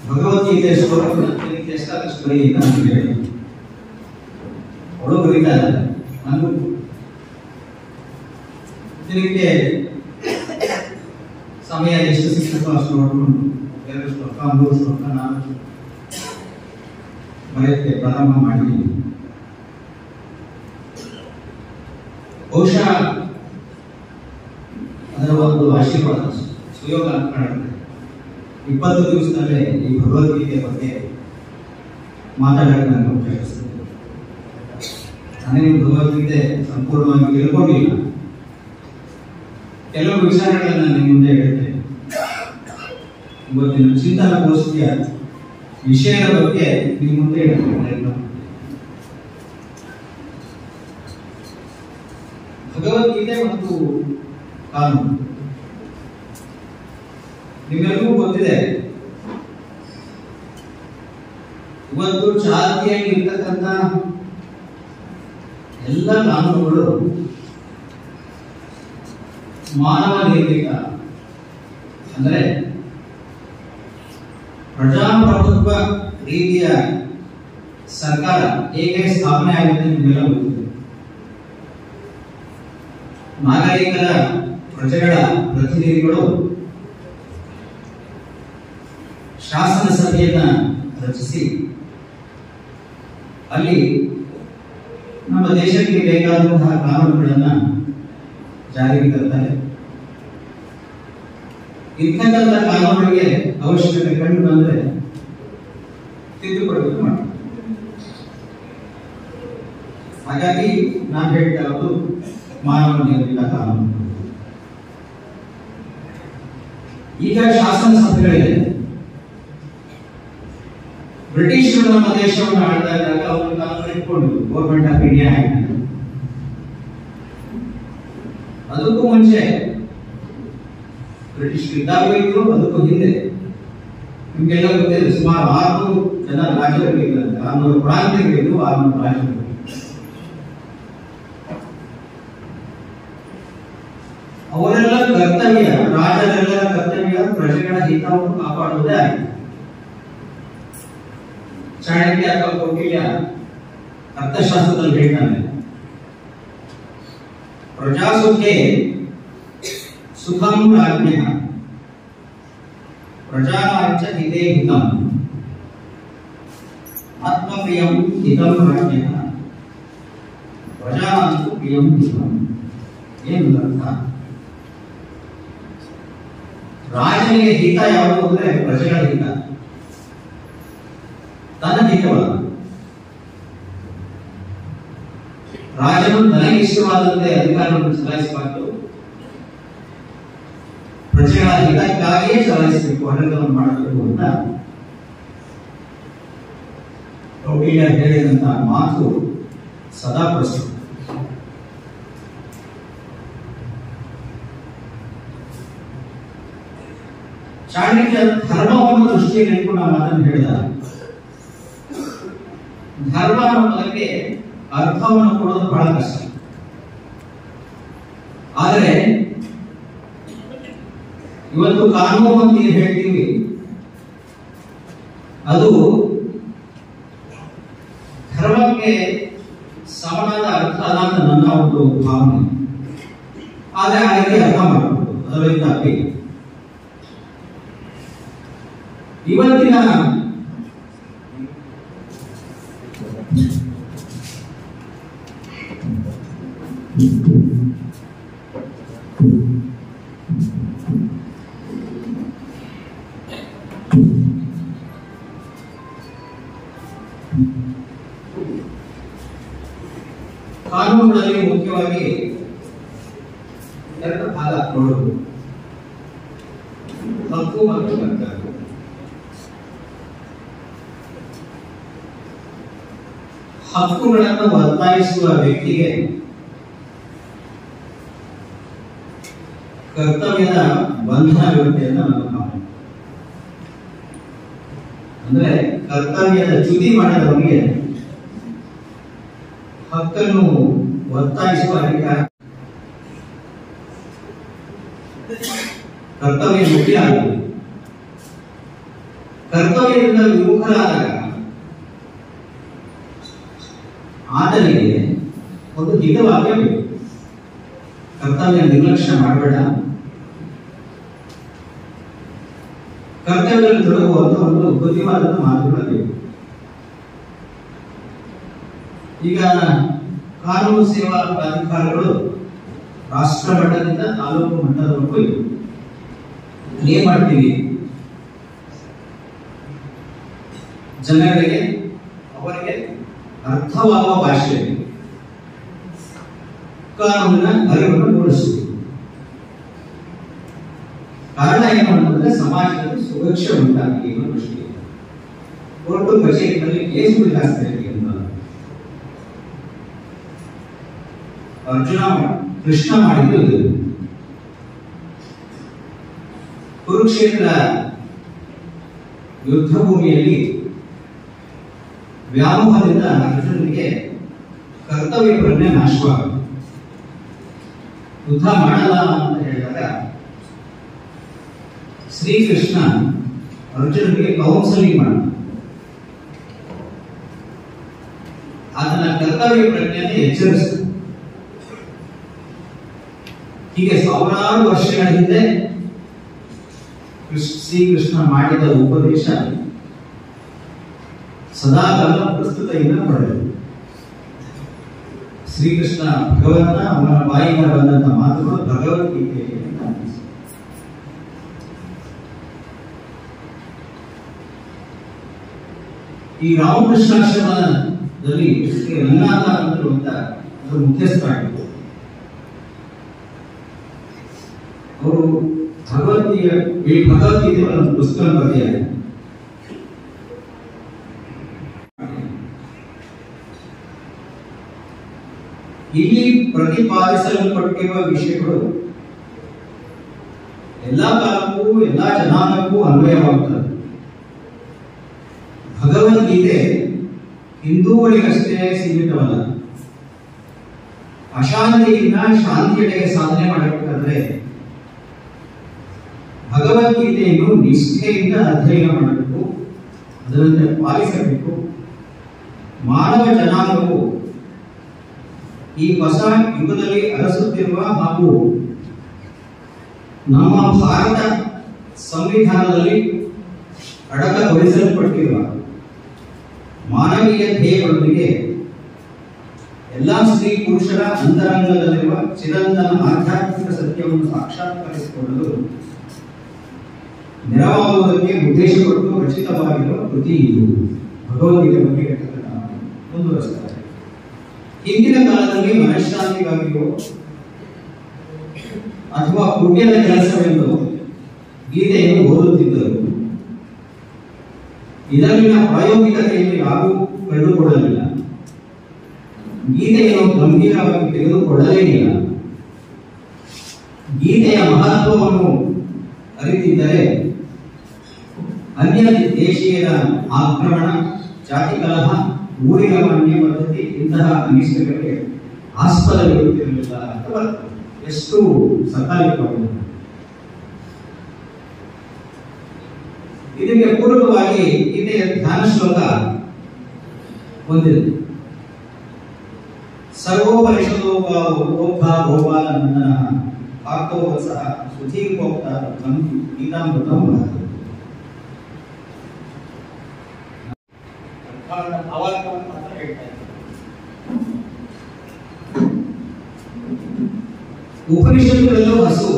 ಭಗವದ್ಗೀತೆ ಶ್ಲೋಕಗಳನ್ನು ಎಷ್ಟಾದಷ್ಟು ಬರೆಯಿಲ್ಲ ಅಂತ ಹೇಳಿ ಅವಳು ಬರೀತಾ ಇದ್ದಾರೆ. ನಾನು ದಿನಕ್ಕೆ ಸಮಯ ಎಷ್ಟು ಸಿಕ್ಕುತ್ತೋ ಅಷ್ಟು ನೋಡ್ಕೊಂಡು 2 ಶ್ಲೋಕ 3 ಶ್ಲೋಕ 4 ಬರೆಯಕ್ಕೆ ಪ್ರಾರಂಭ ಮಾಡಿದ್ದೀನಿ. ಬಹುಶಃ ಅದರ ಒಂದು ಆಶೀರ್ವಾದ ಸುಯೋಗ ಅಂತ ಕಾಣುತ್ತೆ. 20 ದಿವಸದಲ್ಲೇ ಈ ಭಗವದ್ಗೀತೆ ಬಗ್ಗೆ ಮಾತಾಡಕ್ಕೆ ನನಗೆ ಅವಕಾಶ ಸಿಕ್ಕಿದೆ. ನಾನೇನು ಭಗವದ್ಗೀತೆ ಸಂಪೂರ್ಣವಾಗಿ ತಿಳ್ಕೊಂಡಿಲ್ಲ, ಕೆಲವು ವಿಚಾರಗಳನ್ನು ನಿಮ್ಮ ಮುಂದೆ ಹೇಳ್ತೇನೆ. ಇವತ್ತಿನ ಚಿಂತನಗೋಷ್ಠಿಯ ವಿಷಯದ ಬಗ್ಗೆ ನಿಮ್ಮ ಮುಂದೆ ಹೇಳ್ತೇನೆ ಪ್ರಯತ್ನ. ಭಗವದ್ಗೀತೆ ಮತ್ತು ಕಾನೂನು ನಿಮ್ಮೆಲ್ಲರಿಗೂ ಗೊತ್ತಿದೆ. ಇವತ್ತು ಚಾಲ್ತಿಯಲ್ಲಿ ಇರ್ತಕ್ಕಂಥ ಎಲ್ಲ ಕಾನೂನುಗಳು ಮಾನವ ನಿರ್ಮಿತ, ಅಂದರೆ ಪ್ರಜಾಪ್ರಭುತ್ವ ರೀತಿಯ ಸರ್ಕಾರ ಹೇಗೆ ಸ್ಥಾಪನೆ ಆಗಿದೆ ನಿಮ್ಮೆಲ್ಲ ಗೊತ್ತಿದೆ. ನಾಗರಿಕರ ಪ್ರಜೆಗಳ ಪ್ರತಿನಿಧಿಗಳು ಶಾಸನ ಸಭೆಯನ್ನ ರಚಿಸಿ ಅಲ್ಲಿ ನಮ್ಮ ದೇಶಕ್ಕೆ ಬೇಕಾದಂತಹ ಕಾನೂನುಗಳನ್ನ ಜಾರಿಗೆ ತರ್ತಾರೆ. ಇಂಥಕ್ಕಂಥ ಕಾನೂನುಗಳಿಗೆ ಅವಶ್ಯಕತೆ ಕಂಡು ಬಂದ್ರೆ ತಿದ್ದುಪಡಿ ಮಾಡ್ತಾರೆ. ಹಾಗಾಗಿ ನಾನು ಹೇಳ್ತಾ ಇರೋದು ಮಾನವ ನಿರ್ಮಿತ ಕಾನೂನು. ಈಗ ಶಾಸನ ಸಭೆಗಳಿದೆ. ಬ್ರಿಟಿಷರು ನಮ್ಮ ದೇಶವನ್ನು ಆಳ್ತಾ ಇದ್ದಾಗ ಅವರು ಕಾನೂನು ಇಟ್ಕೊಂಡು ಗೌರ್ಮೆಂಟ್ ಆಫ್ ಇಂಡಿಯಾ ಆಕ್ಟ್. ಅದಕ್ಕೂ ಮುಂಚೆ ಬ್ರಿಟಿಷ್ ಇದ್ದಾಗ ಇದ್ರು, ಅದಕ್ಕೂ ಹಿಂದೆ ನಿಮ್ಗೆಲ್ಲ ಗೊತ್ತಿದೆ, ಸುಮಾರು 600 ಜನ ರಾಜ್ಯಗಳಿದ್ದಂತೆ, 600 ಪ್ರಾಂತ್ಯಗಳಿದ್ದು 600 ರಾಜ್ಯಗಳು. ಅವರೆಲ್ಲ ಕರ್ತವ್ಯ, ರಾಜರೆಲ್ಲರ ಕರ್ತವ್ಯ ಪ್ರಜೆಗಳ ಹಿತವನ್ನು ಕಾಪಾಡುವುದೇ ಆಗಿದೆ. ಚಾಣಕ್ಯ ಅಥವಾ ಕೌಟಿಲ್ಯ ಅರ್ಥಶಾಸ್ತ್ರದಲ್ಲಿ ಹೇಳ್ತಾನೆ, ಪ್ರಜಾಸುಖೇ ಸುಖಂ ರಾಜ್ಞಃ ಪ್ರಜಾನಾಂಚ ಹಿತೇ ಹಿತಂ ಆತ್ಮಪ್ರಿಯಂ ಹಿತಂ ರಾಜ್ಞಃ ಪ್ರಜಾನಾಂಚ ಪ್ರಿಯಂ ಹಿತಂ. ಏನು ಅರ್ಥ? ರಾಜನಿಗೆ ಹಿತ ಯಾವುದು ಅಂದ್ರೆ ಪ್ರಜೆಗಳ ಹಿತ, ತನ್ನ ಹಿತವಲ್ಲ. ರಾಜನು ತನಗೆ ಇಷ್ಟವಾದಂತೆ ಅಧಿಕಾರವನ್ನು ಚಲಾಯಿಸಬಾರದು, ಪ್ರಜೆಗಳ ಹಿತಕ್ಕಾಗಿಯೇ ಚಲಾಯಿಸಬೇಕು, ಆಡಳಿತವನ್ನು ಮಾಡಬೇಕು ಅಂತ ಕೌಟಿಲ್ಯ ಹೇಳಿದಂತಹ ಮಾತು ಸದಾ ಪ್ರಸ್ತುತ. ಚಾಣಕ್ಯ ಧರ್ಮವನ್ನು ದೃಷ್ಟಿಯಲ್ಲಿ ಇಟ್ಕೊಂಡು ಆ ಮಾತನ್ನು ಹೇಳಿದ. ಧರ್ಮ ಅನ್ನೋ ಪದಕ್ಕೆ ಅರ್ಥವನ್ನು ಕೊಡೋದು ಬಹಳ ಕಷ್ಟ. ಆದರೆ ಇವತ್ತು ಕಾನೂನು ಅಂತ ಏನು ಹೇಳ್ತೀವಿ, ಅದು ಧರ್ಮಕ್ಕೆ ಸಮನಾದ ಅರ್ಥ ಅಲ್ಲ ಅಂತ ನನ್ನ ಒಂದು ಭಾವನೆ. ಆದರೆ ಆ ರೀತಿ ಅರ್ಥ ಮಾಡಬಹುದು, ಅದರಿಂದ ಅಪೇಕ್ಷೆ. ಇವತ್ತಿನ ಕಾನೂನುಗಳಲ್ಲಿ ಮುಖ್ಯವಾಗಿ ಎರಡು ಭಾಗ ನೋಡುವುದು, ಹಕ್ಕು ಮತ್ತು ಕರ್ತವ್ಯ. ಹಕ್ಕುಗಳನ್ನು ಒತ್ತಾಯಿಸುವ ವ್ಯಕ್ತಿಗೆ ಕರ್ತವ್ಯದ ಬಂಧನವಿರುತ್ತೆ ಅಂತ ನನ್ನ ಭಾವನೆ. ಅಂದ್ರೆ ಕರ್ತವ್ಯದ ಚ್ಯುತಿ ಮಾಡಿದವನಿಗೆ ಹಕ್ಕನ್ನು ಒತ್ತಾಯಿಸುವ ಅಧಿಕಾರ, ಕರ್ತವ್ಯ ಮುಖ್ಯ ಆಗುವುದು. ಕರ್ತವ್ಯದಿಂದ ವಿಮುಖರಾದಾಗ ಆತನಿಗೆ ಒಂದು ಹಿತವಾಕ್ಯ ಬೇಕು. ಕರ್ತವ್ಯ ನಿರ್ಲಕ್ಷ್ಯ ಮಾಡಬೇಡ, ಕರ್ತವ್ಯದಲ್ಲಿ ತೊಡಗುವಂತ ಒಂದು ಬುದ್ಧಿವಾದ ಮಾತುಗಳು ಬೇಕು. ಈಗ ಕಾನೂನು ಸೇವಾ ಪ್ರಾಧಿಕಾರಗಳು ರಾಷ್ಟ್ರ ಮಟ್ಟದಿಂದ ತಾಲೂಕು ಮಟ್ಟದವರೆಗೂ ಇವೆ. ಏನ್ ಮಾಡ್ತೀವಿ? ಜನಗಳಿಗೆ ಅವರಿಗೆ ಅರ್ಥವಾಗುವ ಭಾಷೆಯಲ್ಲಿ ಕಾನೂನಿನ ಅರಿವನ್ನು ಮೂಡಿಸುವುದು. ಕಾರಣ ಏನು ಅಂತಂದ್ರೆ ಸಮಾಜದಲ್ಲಿ ಸುರಕ್ಷೆ ಉಂಟಾಗಿ ಅನ್ನೋ ದೃಷ್ಟಿಯಿಂದ ಕೋರ್ಟು ಕಚೇರಿಗಳಲ್ಲಿ ಕೇಸು ವಿಧಾನಿಸಬೇಕು ಅಂತ ಕೃಷ್ಣ ಮಾಡಿದ್ದು ಇದು. ಕುರುಕ್ಷೇತ್ರ ಯುದ್ಧ ಭೂಮಿಯಲ್ಲಿ ವ್ಯಾಮೋಹದಿಂದ ಅರ್ಜುನನಿಗೆ ಕರ್ತವ್ಯ ಪ್ರಜ್ಞೆ ನಾಶವಾಗುತ್ತೆ. ಯುದ್ಧ ಮಾಡಲ್ಲ ಅಂತ ಹೇಳಿದಾಗ ಶ್ರೀಕೃಷ್ಣ ಅರ್ಜುನನಿಗೆ ಕೌನ್ಸಲಿಂಗ್ ಮಾಡ, ಆತನ ಕರ್ತವ್ಯ ಪ್ರಜ್ಞೆಯನ್ನು ಎಚ್ಚರಿಸಿದ. ಹೀಗೆ ಸಾವಿರಾರು ವರ್ಷಗಳ ಹಿಂದೆ ಶ್ರೀಕೃಷ್ಣ ಮಾಡಿದ ಉಪದೇಶ ಸದಾಕಾಲ ಪ್ರಸ್ತುತೆಯಿಂದ ಪಡೆದರು. ಶ್ರೀಕೃಷ್ಣ ಭಗವಂತ ಅವನ ಬಾಯಿಂದ ಬಂದಂತ ಮಾತುಗಳು ಭಗವದ್ಗೀತೆಯಲ್ಲಿ ಈ ರಾಮಕೃಷ್ಣಾಶ್ರಮದಲ್ಲಿ ರಂಗನಾಥ ಅಂತರುವಂತ ಅದರ ಮುಖ್ಯಸ್ಥರಾಗಿತ್ತು. ಅವರು ಭಗವದ್ಗೀತೆ ಒಂದು ಪುಸ್ತಕ ಬರೆದಿದ್ದಾರೆ. ಇಲ್ಲಿ ಪ್ರತಿಪಾದಿಸಲ್ಪಟ್ಟಿರುವ ವಿಷಯಗಳು ಎಲ್ಲಾ ಕಾಲಕ್ಕೂ ಎಲ್ಲಾ ಜನಾಂಗಕ್ಕೂ ಅನ್ವಯವಾಗುತ್ತದೆ. ಭಗವದ್ಗೀತೆ ಹಿಂದೂಗಳಿಗಷ್ಟೇ ಸೀಮಿತವಲ್ಲ. ಅಶಾಂತಿಯಿಂದ ಶಾಂತಿಯೆಡೆಗೆ ಸಾಧನೆ ಮಾಡಬೇಕಾದ್ರೆ ಭಗವದ್ಗೀತೆಯನ್ನು ನಿಷ್ಠೆಯಿಂದ ಅಧ್ಯಯನ ಮಾಡಬೇಕು, ಅದರಂತೆ ಪಾಲಿಸಬೇಕು. ಮಾನವ ಜನಾಂಗವು ಈ ಹೊಸ ಯುಗದಲ್ಲಿ ಅರಸುತ್ತಿರುವ ಹಾಗೂ ನಮ್ಮ ಭಾರತ ಸಂವಿಧಾನದಲ್ಲಿ ಅಡಕಗೊಳಿಸಲ್ಪಟ್ಟಿರುವ ಮಾನವೀಯ ಧ್ಯೇಯಗಳೊಂದಿಗೆ ಎಲ್ಲಾ ಸ್ತ್ರೀ ಪುರುಷರ ಅಂತರಂಗದಲ್ಲಿರುವ ಚಿರಂತನ ಆಧ್ಯಾತ್ಮಿಕ ಸತ್ಯವನ್ನು ಸಾಕ್ಷಾತ್ಕರಿಸಿಕೊಳ್ಳಲು ನೆರವಾಗುವುದಕ್ಕೆ ಉದ್ದೇಶಪಟ್ಟು ರಚಿತವಾಗಿರುವ ಕೃತಿ ಇದು. ಭಗವದ್ಗೀತೆ ಬಗ್ಗೆ ಮುಂದುವರಿಸುತ್ತಾರೆ. ಹಿಂದಿನ ಕಾಲದಲ್ಲಿ ಮನಃಶಾಂತಿಗಾಗಿಯೋ ಅಥವಾ ಪುಣ್ಯದ ಕೆಲಸವೆಂದು ಗೀತೆಯನ್ನು ಓದುತ್ತಿದ್ದರು. ಇದರಲ್ಲಿನ ಪ್ರಾಯೋಗಿಕತೆಯನ್ನು ಯಾರೂ ಕಂಡುಕೊಳ್ಳಲಿಲ್ಲ. ಗೀತೆಯನ್ನು ಗಂಭೀರವಾಗಿ ತೆಗೆದುಕೊಳ್ಳಲೇ ಇಲ್ಲ. ಗೀತೆಯ ಮಹತ್ವವನ್ನು ಅರಿತಿದ್ದರೆ ಅನ್ಯ ದೇಶೀಯರ ಆಕ್ರಮಣ, ಜಾತಿ ಕಲಹ, ಊರಿನ ಮಾನ್ಯ ಪದ್ಧತಿ ಇಂತಹ ಅನಿಷ್ಟಗಳಿಗೆ ಆಸ್ಪದವಿರುತ್ತಿರಲಿಲ್ಲ. ಅಥವಾ ಎಷ್ಟು ಸಕಾಲಿಕವಾಗಿದೆ. ಇದಕ್ಕೆ ಪೂರ್ವಕವಾಗಿ ಗೀತೆಯ ಧ್ಯಾನ ಶ್ಲೋಕ ಹೊಂದಿದೆ. ಸರ್ವೋಪನಿಷದೋಪಾ ಗೋಪಾಲ ನಂದನ ಆರ್ತೋವತ್ಸಹ ಸುಧೀರ್ಭೋಕ್ತ ಗೀತಾಮೃತಂ ಭಾರತ. ಉಪನಿಷತ್ತುಗಳಲ್ಲೂ ಹಸು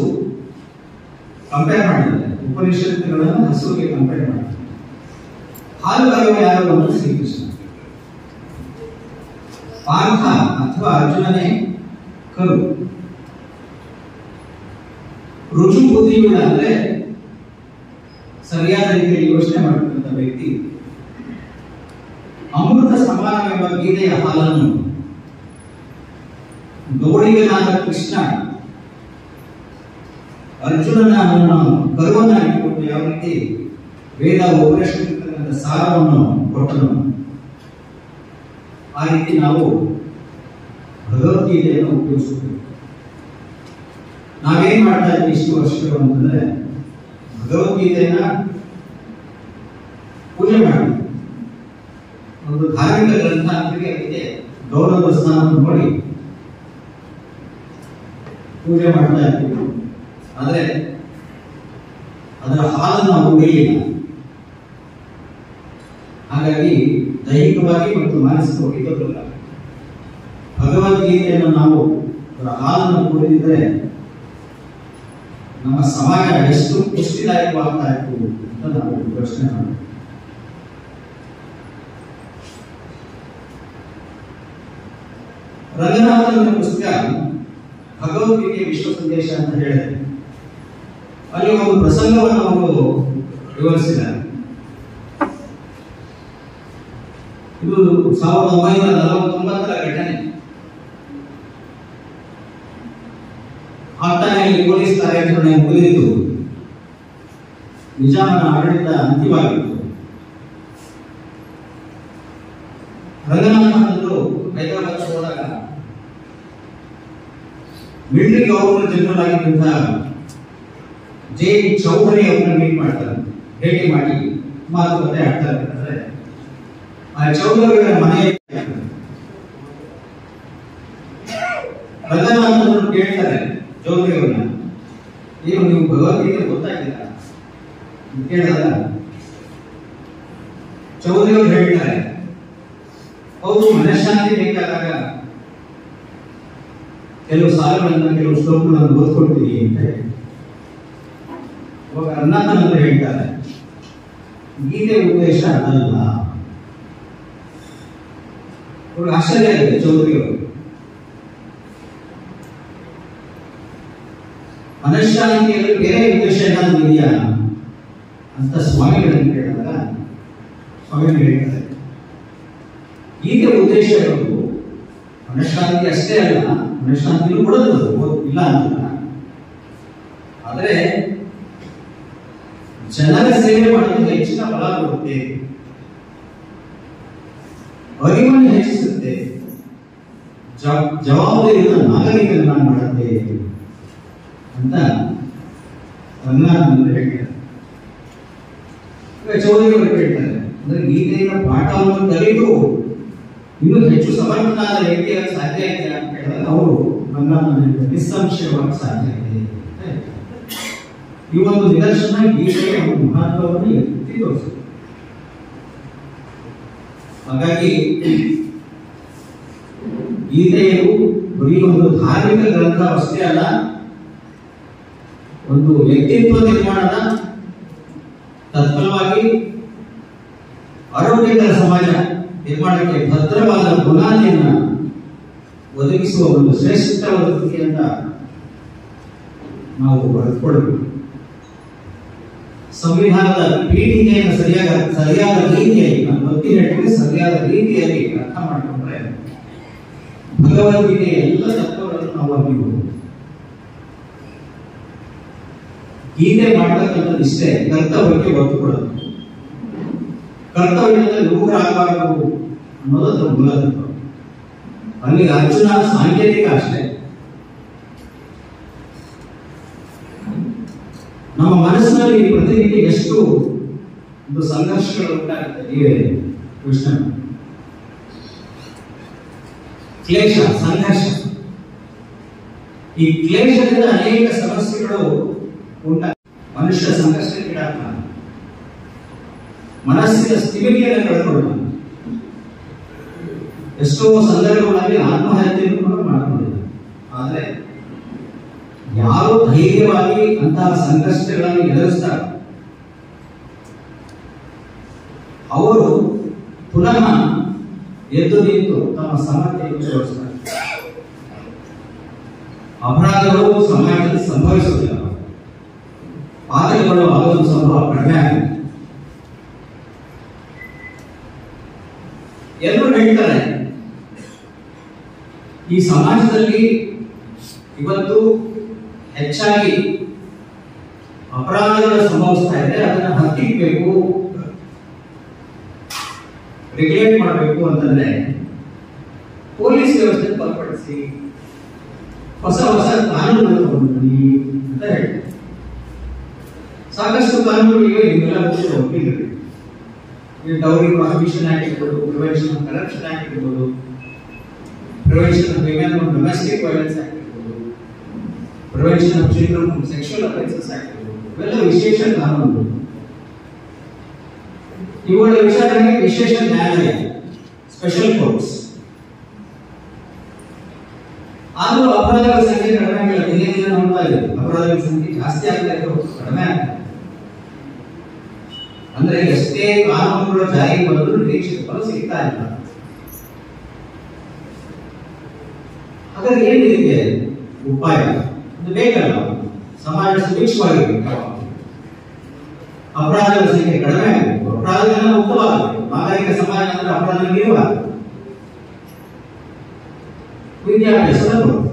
ಕಂಪೇರ್ ಮಾಡಿದ್ದಾರೆ. ಉಪನಿಷತ್ತುಗಳನ್ನು ಹಸುವಿಗೆ ಕಂಪೇರ್ ಮಾಡಿದ್ದಾರೆ. ಹಾಲು ಕರೆಯುವ ಯಾರು ಅನ್ನೋದು ಶ್ರೀಕೃಷ್ಣ. ಪಾರ್ಥ ಅಥವಾ ಅರ್ಜುನನೇ ಕರು. ರುಜು ಬುದ್ಧಿಯುಳ್ಳ ಅಂದ್ರೆ ಸರಿಯಾದ ರೀತಿಯಲ್ಲಿ ಯೋಚನೆ ಮಾಡತಕ್ಕಂಥ ವ್ಯಕ್ತಿ. ಅಮೃತ ಸಮಾನವೆಂಬ ಗೀತೆಯ ಹಾಲನ್ನು ಗೌಡಿಗನಾದ ಕೃಷ್ಣ ಅರ್ಜುನನ ಕರುವನ್ನ ಇಟ್ಟುಕೊಂಡು ಯಾವ ರೀತಿ ವೇದ ಉಪನಿಷತ್ತಿರ್ತಕ್ಕಂಥ ಸಾರವನ್ನು ಕೊಟ್ಟನು, ಆ ರೀತಿ ನಾವು ಭಗವದ್ಗೀತೆಯನ್ನು ಉಪಯೋಗಿಸುತ್ತೇವೆ. ನಾವೇನ್ ಮಾಡ್ತಾ ಇದ್ದೀವಿ ಇಷ್ಟು ವರ್ಷಗಳು ಅಂತಂದ್ರೆ ಭಗವದ್ಗೀತೆಯನ್ನ ಪೂಜೆ ಮಾಡಿ ಒಂದು ಧಾರ್ಮಿಕ ಗ್ರಂಥ ಅಂತಿಗೆ ಅದಕ್ಕೆ ಗೌರವ ಸ್ಥಾನವನ್ನು ನೋಡಿ ಪೂಜೆ ಮಾಡ್ತಾ ಇದ್ದೀವಿ. ಆದರೆ ಅದರ ಹಾಲನ್ನು ನಾವು ಕುಡಿಯಲಿಲ್ಲ. ಹಾಗಾಗಿ ದೈಹಿಕವಾಗಿ ಮತ್ತು ಮಾನಸಿಕವಾಗಿ ತೊಂದರೆ. ಭಗವದ್ಗೀತೆಯನ್ನು ನಾವು ಅದರ ಹಾಲನ್ನು ಕುಡಿದಿದ್ರೆ ನಮ್ಮ ಸಮಾಜ ಎಷ್ಟು ಪುಷ್ಟಿದಾಯಕವಾಗ್ತಾ ಇತ್ತು ಅಂತ ನಾವು ಯೋಚನೆ ಮಾಡ್ತೀವಿ. ರಂಗನಾಥನ ಪುಸ್ತಕ ಭಗವದ್ಗೀತೆ ವಿಶ್ವ ಸಂದೇಶ ಅಂತ ಹೇಳಿದೆ. ಅಲ್ಲಿ ಒಂದು ಪ್ರಸಂಗವನ್ನು ಅವರು ವಿವರಿಸಿದ್ದಾರೆ. ಇದು 1949ರ ಘಟನೆ. ಆಗ್ತಾನೆ ಪೊಲೀಸ್ ಕಾರ್ಯಾಚರಣೆ ಮುಗಿದಿದ್ದು, ನಿಜಾಮನ ಆಡಳಿತ ಅಂತಿಮವಾಗಿತ್ತು. ರಂಗನಾಥನವರು ಹೈದರಾಬಾದ್ ಹೋದಾಗ ಮಿಲಿಟರಿ ಗವರ್ನರ್ ಜನರಲ್ ಆಗಿದ್ದಂತಹ ಜೆ ಚೌಧರಿ ಅವ್ರನ್ನ ಮೀಟ್ ಮಾಡ್ತಾರೆ, ಭೇಟಿ ಮಾಡಿ ಮಾತುಕತೆ ಆಡ್ತಾ ಇರ್ತಾರೆ. ಆ ಚೌಧರಿಗಳ ಮನೆ ರಂಗನಾಥನವರು ಕೇಳ್ತಾರೆ ಚೌಧರಿ ಅವ್ರನ್ನ, ಏನು ನೀವು ಭಗವದ್ಗೀತೆ ಗೊತ್ತಾಗಿಲ್ಲ ಕೇಳಿದಾಗ ಚೌಧರಿ ಅವರು ಹೇಳ್ತಾರೆ, ಹೌದು ಮನಃಶಾಂತಿ ಬೇಕಾದಾಗ ಕೆಲವು ಸಾಲುಗಳನ್ನ ಕೆಲವು ಶ್ಲೋಕಗಳನ್ನು ಓದ್ಕೊಳ್ತೀವಿ ಅಂತ ಹೇಳಿ. ಇವಾಗ ರಂಗನಾಥನವರು ಹೇಳ್ತಾರೆ, ಗೀತೆ ಉದ್ದೇಶ ಅದಲ್ಲ. ಆಶ್ಚರ್ಯ ಆಗಿದೆ ಚೌಧರಿ ಅವರು. ಮನಃಶಾಂತಿಯಲ್ಲಿ ಬೇರೆ ಉದ್ದೇಶ ಏನಾದರೂ ಇದೆಯಾ ಅಂತ ಸ್ವಾಮಿಗಳನ್ನು ಕೇಳಿದಾಗ ಸ್ವಾಮಿಗಳು ಹೇಳ್ತಾರೆ, ಗೀತೆ ಉದ್ದೇಶ ಇರೋದು ಮನಃಶಾಂತಿ ಅಷ್ಟೇ ಅಲ್ಲ, ಮನಃಶಾಂತಿನೂ ಕೊಡೋದು ಇಲ್ಲ ಅಂತ, ಆದರೆ ಜನರ ಸೇವೆ ಮಾಡೋದು ಹೆಚ್ಚಿನ ಫಲ ಕೊಡುತ್ತೆ, ಅರಿವನ್ನು ಹೆಚ್ಚಿಸುತ್ತೆ, ಜವಾಬ್ದಾರಿಯುತ ನಾಗರಿಕರನ್ನ ಮಾಡುತ್ತೆ ಅಂತ ರಂಗನಾಥ್ ಹೇಳ್ತಾರೆ. ಚೌಧರಿ ಅವರು ಹೇಳ್ತಾರೆ, ಅಂದ್ರೆ ಗೀತೆಯ ಪಾಠವನ್ನು ಕಲಿತು ಇನ್ನೂ ಹೆಚ್ಚು ಸಮರ್ಥನಾದ ವ್ಯಕ್ತಿಯಾಗ ಸಾಧ್ಯ ಇದೆ ಅಂತ ಹೇಳಿದಾಗ ಅವರು ರಂಗನಾಥ್ ನಿಸ್ಸಂಶಯವಾಗಿ ಸಾಧ್ಯ ಇದೆ. ಈ ಒಂದು ನಿದರ್ಶನ ಗೀತೆಯ ಒಂದು ಮಹತ್ವವನ್ನು ಎತ್ತಿ ತೋರಿಸುತ್ತೆ. ಹಾಗಾಗಿ ಗೀತೆಯು ಬರೀ ಒಂದು ಧಾರ್ಮಿಕ ಗ್ರಂಥ ಅಷ್ಟೇ ಅಲ್ಲ, ಒಂದು ವ್ಯಕ್ತಿತ್ವ ನಿರ್ಮಾಣದ, ತತ್ಫಲವಾಗಿ ಆರೋಗ್ಯಕರ ಸಮಾಜ ನಿರ್ಮಾಣಕ್ಕೆ ಭದ್ರವಾದ ಬುನಾದಿಯನ್ನು ಒದಗಿಸುವ ಒಂದು ಶ್ರೇಷ್ಠವಾದ ಕೃತಿ ಅಂತ ನಾವು ಬರೆದುಕೊಳ್ಬೇಕು. ಸಂವಿಧಾನದ ಪೀಠಿಕೆಯನ್ನು ಸರಿಯಾದ ರೀತಿಯಲ್ಲಿ ನಮ್ಮ ಒತ್ತಿನಟ್ಟಿಗೆ ಸರಿಯಾದ ರೀತಿಯಲ್ಲಿ ಅರ್ಥ ಮಾಡಿಕೊಂಡ್ರೆ ಭಗವದ್ಗೀತೆಯ ಎಲ್ಲ ತತ್ವಗಳನ್ನು ನಾವು ಅರಿಯಬಹುದು. ಗೀತೆ ಮಾಡತಕ್ಕಂಥದ್ದು ಇಷ್ಟೇ, ಕರ್ತವ್ಯಕ್ಕೆ ಒತ್ತು ಕೊಡೋದು, ಕರ್ತವ್ಯದಿಂದ ದೂರ ಆಗಬಾರದು ಅನ್ನೋದು ಅದರ ಮೂಲ ತತ್ವ. ಅಲ್ಲಿ ಅರ್ಜುನ ಸಾಂಕೇತಿಕ ಅಷ್ಟೇ. ನಮ್ಮ ಮನಸ್ಸಿನಲ್ಲಿ ಪ್ರತಿನಿತ್ಯ ಎಷ್ಟು ಒಂದು ಸಂಘರ್ಷಗಳು ಉಂಟಾಗುತ್ತೆ. ನೀವೇ ಕೃಷ್ಣ ಕ್ಲೇಶ, ಸಂಘರ್ಷ, ಈ ಕ್ಲೇಶದಿಂದ ಅನೇಕ ಸಮಸ್ಯೆಗಳು ಉಂಟಾಗ ಮನುಷ್ಯ ಸಂಘರ್ಷಕ್ಕೀಡಾಗ್ತಾನೆ, ಮನಸ್ಸಿನ ಸ್ಥಿಮಿತಿಯನ್ನು ಕಳೆದುಕೊಳ್ಳುತ್ತಾನೆ. ಎಷ್ಟೋ ಸಂದರ್ಭಗಳಲ್ಲಿ ಆತ್ಮಹತ್ಯೆಯನ್ನು ಕೂಡ ಮಾಡಿಕೊಂಡಿದ್ದಾರೆ. ಆದರೆ ಯಾರು ಧೈರ್ಯವಾಗಿ ಅಂತಹ ಸಂಘರ್ಷಗಳನ್ನು ಎದುರಿಸ್ತಾರೆ ಅವರು ಪುನಃ ಎದ್ದು ನಿಂತು ತಮ್ಮ ಸಾಮರ್ಥ್ಯವನ್ನು ತೋರಿಸ್ತಾರೆ. ಅಪರಾಧಗಳು ಸಮಾಜದಲ್ಲಿ ಸಂಭವಿಸುವುದಿಲ್ಲ, ಪಾತಕಗಳು ಆಗೋದು ಸಂಭವ ಕಡಿಮೆ ಆಗಿದೆ. ಎಲ್ಲರೂ ಹೇಳ್ತಾರೆ, ಈ ಸಮಾಜದಲ್ಲಿ ಇವತ್ತು ಹೆಚ್ಚಾಗಿ ಅಪರಾಧಗಳು ಸಂಭವಿಸ್ತಾ ಇದೆ, ಅದನ್ನ ಹತ್ತಿಕ್ಕಬೇಕು, ರೆಗ್ಯುಲೇಟ್ ಮಾಡಬೇಕು ಅಂತಂದ್ರೆ ಪೊಲೀಸ್ ವ್ಯವಸ್ಥೆ ಬಲಪಡಿಸಿ ಹೊಸ ಹೊಸ ಕಾನೂನುಗಳನ್ನು ತಗೊಂಡ್ಬನ್ನಿ ಅಂತ ಹೇಳ್ತಾರೆ. ಸಾಕಷ್ಟು ಕಾನೂನುಗಳಿವೆ, ಇವೆಲ್ಲ ಒಪ್ಪಿದ್ದಾರೆ. ಡೌರಿ ಪ್ರಾಹಿಬಿಷನ್ ಆಕ್ಟ್ ಇರ್ಬೋದು, ಪ್ರಿವೆನ್ಷನ್ ಆಫ್ ಕರಪ್ಷನ್ ಆಕ್ಟ್ ಇರ್ಬೋದು, prevention of women from domestic violence act ಇರ್ಬೋದು, prevention of children from sexual offences act ಇರ್ಬೋದು, ಇವೆಲ್ಲ ವಿಶೇಷ ಕಾನೂನುಗಳು. ಇವುಗಳ ವಿಚಾರಣೆಗೆ ವಿಶೇಷ ನ್ಯಾಯಾಲಯ, ಸ್ಪೆಷಲ್ ಕೋರ್ಟ್ಸ್. ಆದರೂ ಅಪರಾಧಗಳ ಸಂಖ್ಯೆ ಕಡಿಮೆ ಆಗಿಲ್ಲ, ದಿನೇ ದಿನ ನೋಡ್ತಾ ಇದೆ. ಅಪರಾಧಗಳ ಸಂಖ್ಯೆ ಜಾಸ್ತಿ ಆಗ್ತಾ ಇದೆ, ಕಡಿಮೆ ಆಗ್ತದೆ. ಅಂದ್ರೆ ಎಷ್ಟೇ ಕಾನೂನುಗಳ ಜಾರಿಗೆ ಬಂದರೂ ನಿರೀಕ್ಷಿತ ಫಲ ಸಿಗ್ತಾ ಇಲ್ಲ. ಹಾಗಾದ್ರೆ ಏನಿದೆ ಉಪಾಯ? ಅದು ಬೇಕಲ್ಲ, ಸಮಾಜ ಸುಭಿಕ್ಷವಾಗಿರಬೇಕು, ಅಪರಾಧಗಳ ಸಂಖ್ಯೆ ಕಡಿಮೆ ಆಗಬೇಕು, ಅಪರಾಧಗಳನ್ನ ಮುಕ್ತವಾಗಬೇಕು, ನಾಗರಿಕ ಸಮಾಜ ಅಂದ್ರೆ ಅಪರಾಧಗಳು ಇರಬಾರದು. ವಿದ್ಯಾಭ್ಯಾಸದ ಕೊರತೆ.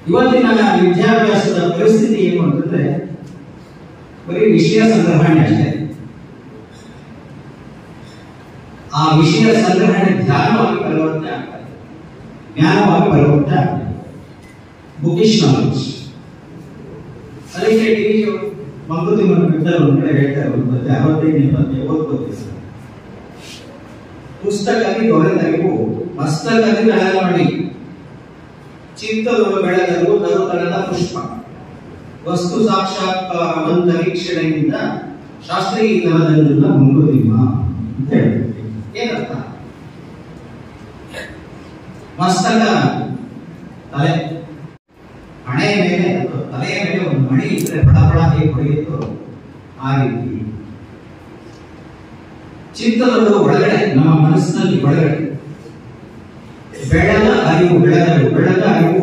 ಇವತ್ತಿನ ವಿದ್ಯಾಭ್ಯಾಸದ ಪರಿಸ್ಥಿತಿ ಏನು ಅಂತಂದ್ರೆ ಬರೀ ವಿಷಯ ಸಂಗ್ರಹಣೆ ಅಷ್ಟೇ. ಆ ವಿಷಯ ಸಂಗ್ರಹಣೆ ಧ್ಯಾನವಾಗಿ ಪರಿವರ್ತನೆ ಆಗ್ತದೆ, ಜ್ಞಾನವಾಗಿ ಪರಿವರ್ತನೆ ಆಗ್ತದೆ, ಬುಕಿಶ್ ನಾಲೆಜ್. ಅದಕ್ಕೆ ಟಿವಿ ಮಂಕುತಿಮ್ಮನ ಬಿಟ್ಟರು ಒಂದ್ ಕಡೆ ಹೇಳ್ತಾರೆ, 65-70 ಓದ್ಕೋತೀವಿ. ಪುಸ್ತಕದಲ್ಲಿ ದೊರೆತರಿವು ಮಸ್ತಕದಲ್ಲಿ ಬೆಳವಣಿ, ಚಿತ್ತದೊಳು ಬೆಳೆದರು ತರುತರದ ಪುಷ್ಪ, ವಸ್ತು ಸಾಕ್ಷಾತ್ಕಾರ ಮಂತರೀಕ್ಷಣೆಯಿಂದ ಶಾಸ್ತ್ರೀಕರಣದಿಂದ ಮಂಕುತಿಮ್ಮ ಅಂತ ಹೇಳ್ತೀವಿ. ಏನರ್ಥ? ಮಸ್ತಕ ತಲೆ, ಹಣೆಯ ಮೇಲೆ ತಲೆಯ ಮೇಲೆ ಒಂದು ಮಣಿ ಇದ್ರೆ ಬಡಬಡ ಹೇಗೆ ಹೊಡೆಯಿತು ಆ ರೀತಿ ಚಿತ್ತದೊಳು ಒಳಗಡೆ, ನಮ್ಮ ಮನಸ್ಸಿನಲ್ಲಿ ಒಳಗಡೆ ಬೆಳೆದ ಅರಿವು, ಬೆಳೆದ ಅರಿವು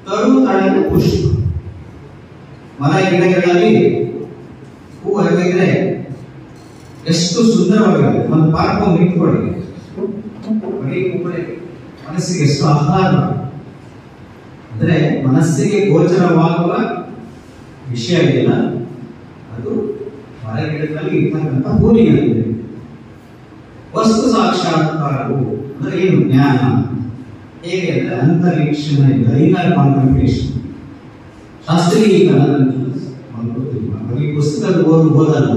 ತರು ತಳೆದ ಗಿಡಗಳಲ್ಲಿ ಹೂ ಹರಿದ್ರೆ ಎಷ್ಟು ಸುಂದರವಾಗಿದೆ. ಒಂದು ಪಾರ್ಕ್ ನಿಂತ್ಕೊಳ್ಳಿ, ಮನಸ್ಸಿಗೆ ಎಷ್ಟು ಆಹ್ಲಾದ. ಅಂದ್ರೆ ಮನಸ್ಸಿಗೆ ಗೋಚರವಾಗುವ ವಿಷಯ ಇದೆಯಲ್ಲ, ಅದು ಮರಗಿಡದಲ್ಲಿ ಇರ್ತಕ್ಕಂಥ ಹೂವಿನಲ್ಲಿದೆ. ವಸ್ತು ಸಾಕ್ಷಾತ್ಕಾರವು ಅಂದ್ರೆ ಏನು? ಜ್ಞಾನ. ಹೇಗೆ ಅಂದ್ರೆ ಅಂತರೀಕ್ಷಣ ಇದೆ, ಇನ್ನರ್ ಕಾಂಟೆಂಪ್ಲೇಷನ್. ಶಾಸ್ತ್ರೀಕರಣ ಬರೀ ಪುಸ್ತಕದ ಓದಲ್ಲ,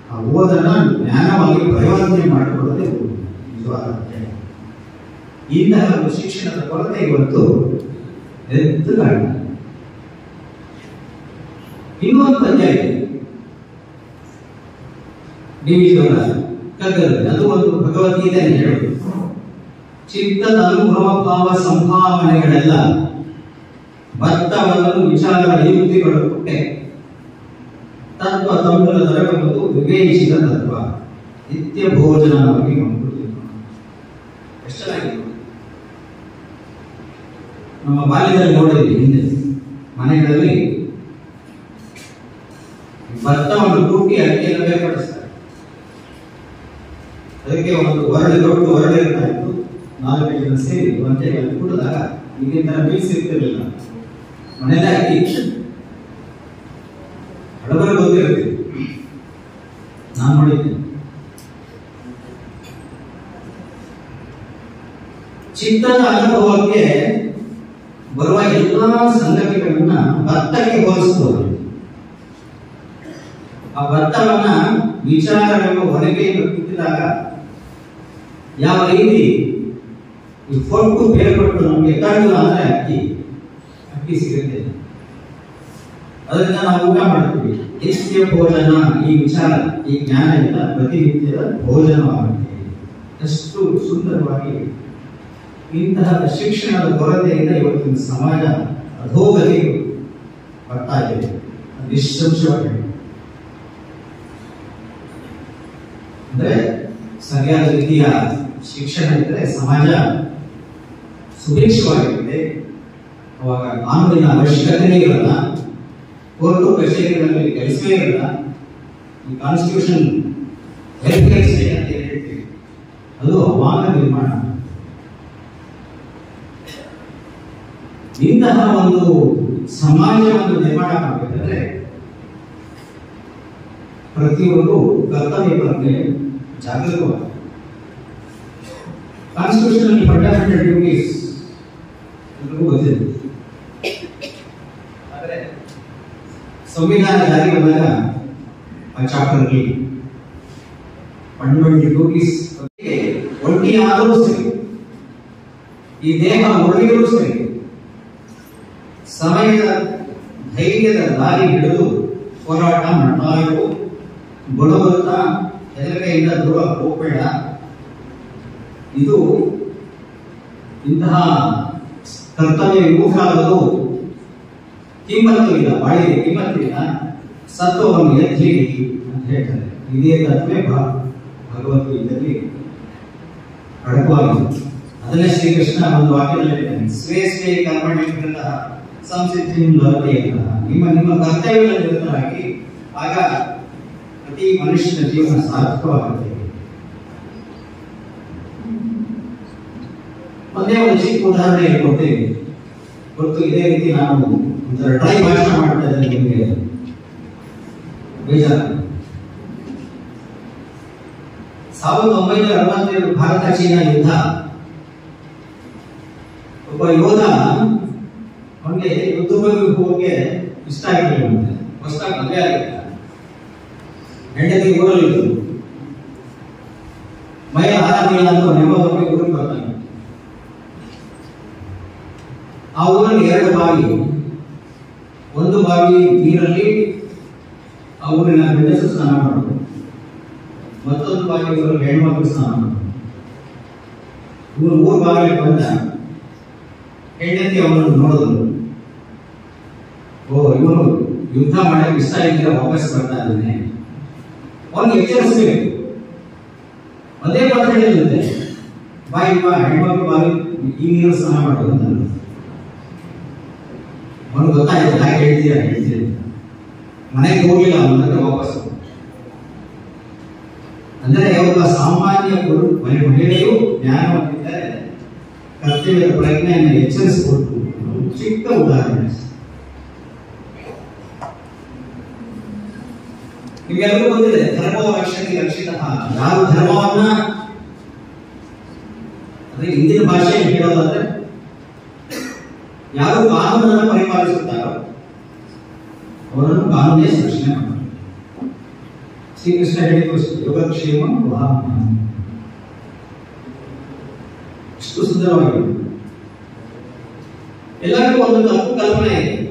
ಆ ಓದನ್ನ ಜ್ಞಾನವಾಗಿ ಪರಿವರ್ತನೆ ಮಾಡಿಕೊಳ್ಳದೆ ನಿಜವಾದ ಅಧ್ಯಯನ. ಇಂತಹ ಒಂದು ಶಿಕ್ಷಣದ ಕೊರತೆ ಇವತ್ತು ಎದ್ದು ಕಾಣ್ತದೆ. ಇನ್ನೊಂದು ಅಧ್ಯಾಯ ಡಿವಿಜನ್ ಕಗ್ಗದಲ್ಲಿ, ಅದು ಒಂದು ಭಗವದ್ಗೀತೆ ಹೇಳುವುದು. ಚಿತ್ತದ ಅನುಭವ ಭಾವ ಸಂಭಾವನೆಗಳೆಲ್ಲ ಬತ್ತವನ್ನು ವಿಚಾರಗಳ ಯುಕ್ತಿಗಳು ಪುಟ್ಟೆ ತತ್ವ ತಮ್ಮಲ ದೊರಕುವುದು ವಿವೇಚಿತ ತತ್ವ ನಿತ್ಯ ಭೋಜನ ನಮಗೆ ಮಂಕುತ್ತಿಲ್ಲ. ಎಷ್ಟು ಚೆನ್ನಾಗಿದೆ. ನಮ್ಮ ಬಾಲ್ಯದಲ್ಲಿ ನೋಡಿದ್ವಿ, ಹಿಂದೆ ಮನೆಗಳಲ್ಲಿ ಭತ್ತವನ್ನು ಕೂಟಿ ಅಕ್ಕಿಯನ್ನು ಬೇರ್ಪಡಿಸ್ತಾರೆ. ಅದಕ್ಕೆ ಒಂದು ದೊಡ್ಡ ಹೊರಡು ಇರ್ತಾ ಇತ್ತು. 4 ಜನ ಸೇರಿ ಒಂಟೆಗಳಲ್ಲಿ ಕೂಡಿದಾಗ ಈಗಿನ ತರ ಮೀಲ್ಸ್ ಇರ್ತಿರ್ಲಿಲ್ಲ. ಮನೆಯಲ್ಲೇ ಅಕ್ಕಿ ಹಡಬರ ಗೊತ್ತಿರ್ತೀವಿ, ನಾನು ನೋಡಿದ್ದೇನೆ. ಚಿತ್ತದ ಅನುಭವಕ್ಕೆ ಬರುವ ಎಲ್ಲಾ ಸಂಗತಿಗಳನ್ನ ಭತ್ತಕ್ಕೆ ಹೋಲಿಸಬಹುದು. ಆ ಭತ್ತವನ್ನ ವಿಚಾರವೆಂಬ ಹೊರಗೆಯನ್ನು ಬಿಟ್ಟಿದಾಗ ಯಾವ ರೀತಿ ಕೊಟ್ಟು ಬೇರ್ಪಟ್ಟು ನಮಗೆ ಕಣ್ಣು ಅಂದ್ರೆ ಅಕ್ಕಿ ಸಿಗುತ್ತೆ. ಅದರಿಂದ ನಾವು ಊಟ ಮಾಡ್ತೀವಿ. ನಿತ್ಯ ಭೋಜನ, ಈ ವಿಚಾರ, ಈ ಜ್ಞಾನ ಎಲ್ಲ ಪ್ರತಿನಿತ್ಯದ ಭೋಜನವಾಗುತ್ತೆ. ಎಷ್ಟು ಸುಂದರವಾಗಿ ಇಂತಹ ಶಿಕ್ಷಣದ ಕೊರತೆಯಿಂದ ಇವತ್ತಿನ ಸಮಾಜ ಅಧೋಗತಿ ಬರ್ತಾ ಇದೆ. ನಿಸ್ಸಂಶಯವಾಗಿ ಅಂದ್ರೆ ಸರಿಯಾದ ರೀತಿಯ ಶಿಕ್ಷಣ ಇದ್ದರೆ ಸಮಾಜ ಸುಭಿಕ್ಷವಾಗಿರುತ್ತೆ. ಅವಾಗ ಕಾನೂನಿನ ಅವಶ್ಯಕತೆನೇ ಇರಲ್ಲ, ಕೋರ್ಟು ಕಚೇರಿಗಳಲ್ಲಿ ಕೆಲಸವೇ ಇರಲ್ಲ. ಈ ಕಾನ್ಸ್ಟಿಟ್ಯೂಷನ್ ವೆಲ್ಫೇರ್ ಸ್ಟೇಟ್ ಅಂತ ಹೇಳ್ತೀವಿ, ಅದು ಅವಾಗ ನಿರ್ಮಾಣ. ಇಂತಹ ಒಂದು ಸಮಾಜವನ್ನು ನಿರ್ಮಾಣ ಮಾಡಬೇಕಾದ್ರೆ ಪ್ರತಿಯೊಂದು ಕರ್ತವ್ಯ ಬಗ್ಗೆ ಜಾಗೃತವಾಗಿ. ಕಾನ್ಸ್ಟಿಟ್ಯೂಷನ್ ಫಂಡಮೆಂಟಲ್ ಡ್ಯೂಟೀಸ್ ಎಲ್ಲರಿಗೂ ಗೊತ್ತಿದೆ. ಆದರೆ ಸಂವಿಧಾನ ಜಾರಿ ಬಂದಾಗ ಆ ಚಾಪ್ಟರ್ಗೆ ಫಂಡಮೆಂಟಲ್ ಡ್ಯೂಟೀಸ್ ಒಟ್ಟಿಯಾದರೂ ಸರಿ, ಈ ದೇಹ ಒಳಗಿರೂ ಸರಿ, ಸಮಯದ ಧೈರ್ಯದ ದಾರಿ ಹಿಡಿದು ಹೋರಾಟ ಮಾಡ್ತಾ ಇರು. ಬಡವರುತ್ತಾ ಹೆದರಿಕೆಯಿಂದ ದೂರ ಹೋಗಬೇಡ. ಇದು ಇಂತಹ ಕರ್ತವ್ಯ ವಿಮುಖರಾಗಲು ಕಿಮ್ಮತ್ತು ಇಲ್ಲ, ಬಾಳಿಗೆ ಕಿಮ್ಮತ್ತಿಲ್ಲ, ಸತ್ವವನ್ನು ಎತ್ತಿ ಅಂತ ಹೇಳ್ತಾರೆ. ಇದೇ ತತ್ವೇ ಭಗವದ್ಗೀತೆಯಲ್ಲಿ ಅಡಕವಾಗಿದೆ. ಅದನ್ನೇ ಶ್ರೀಕೃಷ್ಣ ಒಂದು ವಾಕ್ಯದಲ್ಲಿ ಹೇಳ್ತಾನೆ, ಸ್ವೇ ಸ್ವೇ ಕರ್ಮಣ್ಯಕೃತ ಸಂಸಿದ್ಧಿಂ ಲಭತೆ ಅಂತ. ನಿಮ್ಮ ಕರ್ತವ್ಯಗಳಲ್ಲಿ ನಿರತರಾಗಿ, ಆಗ ಪ್ರತಿ ಮನುಷ್ಯನ ಜೀವನ ಸಾರ್ಥಕವಾಗುತ್ತೆ. ಒಂದೇ ಒಂದು ಚಿಕ್ಕ ಉದಾಹರಣೆ ಹೇಳ್ಕೊಡ್ತೇವೆ. ಗೊತ್ತು, ಇದೇ ರೀತಿ ನಾನು ಒಂಥರ ಟ್ರೈ ಭಾಷಣ ಮಾಡ್ತಾ ಇದ್ದೇನೆ, ನಿಮಗೆ ಬೇಜಾರು. 1967 ಭಾರತ ಚೀನಾ ಯುದ್ಧ. ಒಬ್ಬ ಯೋಧ ಅವನಿಗೆ ಯುದ್ಧಕ್ಕೆ ಹೋಗಕ್ಕೆ ಇಷ್ಟ ಆಗಿರಲಿಲ್ಲ. ಹೊಸದಾಗಿ ಮದುವೆ ಆಗಿಲ್ಲ, ಹೆಂಡತಿ ಊರಲ್ಲಿದ್ದು ಮೈ ಆರಾಮಿಲ್ಲ ಅಂತ ನೆಮ್ಮದಿ ಊರಿಗೆ ಬರ್ತಾನೆ. ಆ ಊರಲ್ಲಿ 2 ಬಾವಿ, ಒಂದು ಬಾವಿ ನೀರಲ್ಲಿ ಆ ಊರಿನ ಗಂಡಸರು ಸ್ನಾನ ಮಾಡೋದು, ಮತ್ತೊಂದು ಬಾವಿ ಊರಲ್ಲಿ ಹೆಣ್ಮಕ್ಳು ಸ್ನಾನ ಮಾಡೋದು. ಇವರು 3 ಬಾವಿಗೆ ಬಂದ ಹೆಂಡತಿ ಅವನನ್ನು ನೋಡಿದ್ರು. ಓ, ಇವನು ಯುದ್ಧ ಮಾಡಕ್ಕೆ ಇಷ್ಟ ಇದ್ದರೆ ವಾಪಸ್ ಬರ್ತಾ ಇದ್ದಾನೆ, ಅವನಿಗೆ ಎಚ್ಚರಿಸಬೇಕು. ಅದೇ ಮಾತು ಹೇಳಿದಂತೆ, ಬಾಯಿ ಬಾ, ಹೆಣ್ಮಕ್ಳು ಬಾವಿ ಈ ನೀರು ಸ್ನಾನ ಮಾಡೋದು. ಅಂತ ಅವನಿಗೆ ಗೊತ್ತಾಯ್ತು, ಯಾಕೆ ಹೇಳ್ತೀರಾ. ಮನೆಗೆ ಹೋಗಿಲ್ಲ ಅವನಂದ್ರೆ ವಾಪಸ್. ಅಂದರೆ ಒಬ್ಬ ಸಾಮಾನ್ಯ ಮಹಿಳೆಯು ಜ್ಞಾನವಾಗಿದ್ದರೆ ಕರ್ತವ್ಯದ ಪ್ರಜ್ಞೆಯನ್ನು ಎಚ್ಚರಿಸಿಕೊಟ್ಟು ಚಿಕ್ಕ ಉದಾಹರಣೆ. ನಿಮ್ಗೆಲ್ಲರೂ ಗೊತ್ತಿದೆ, ಧರ್ಮವ ರಕ್ಷಣೆ ರಕ್ಷಿತ. ಯಾರು ಧರ್ಮವನ್ನ, ಅಂದ್ರೆ ಹಿಂದಿನ ಭಾಷೆಯಲ್ಲಿ ಹೇಳೋದಾದ್ರೆ, ಯಾರು ಕಾನೂನನ್ನು ಪರಿಪಾಲಿಸುತ್ತಾರೋ ಅವರನ್ನು ಕಾನೂನೇ ರಕ್ಷಣೆ ಮಾಡ್ತಾರೆ. ಶ್ರೀಕೃಷ್ಣ ಹೇಳಿದ ಯೋಗಕ್ಷೇಮ ಭಾವನ ಇಷ್ಟು ಸುಂದರವಾಗಿದೆ. ಎಲ್ಲರಿಗೂ ಒಂದು ತಪ್ಪು ಕಲ್ಪನೆ ಇದೆ.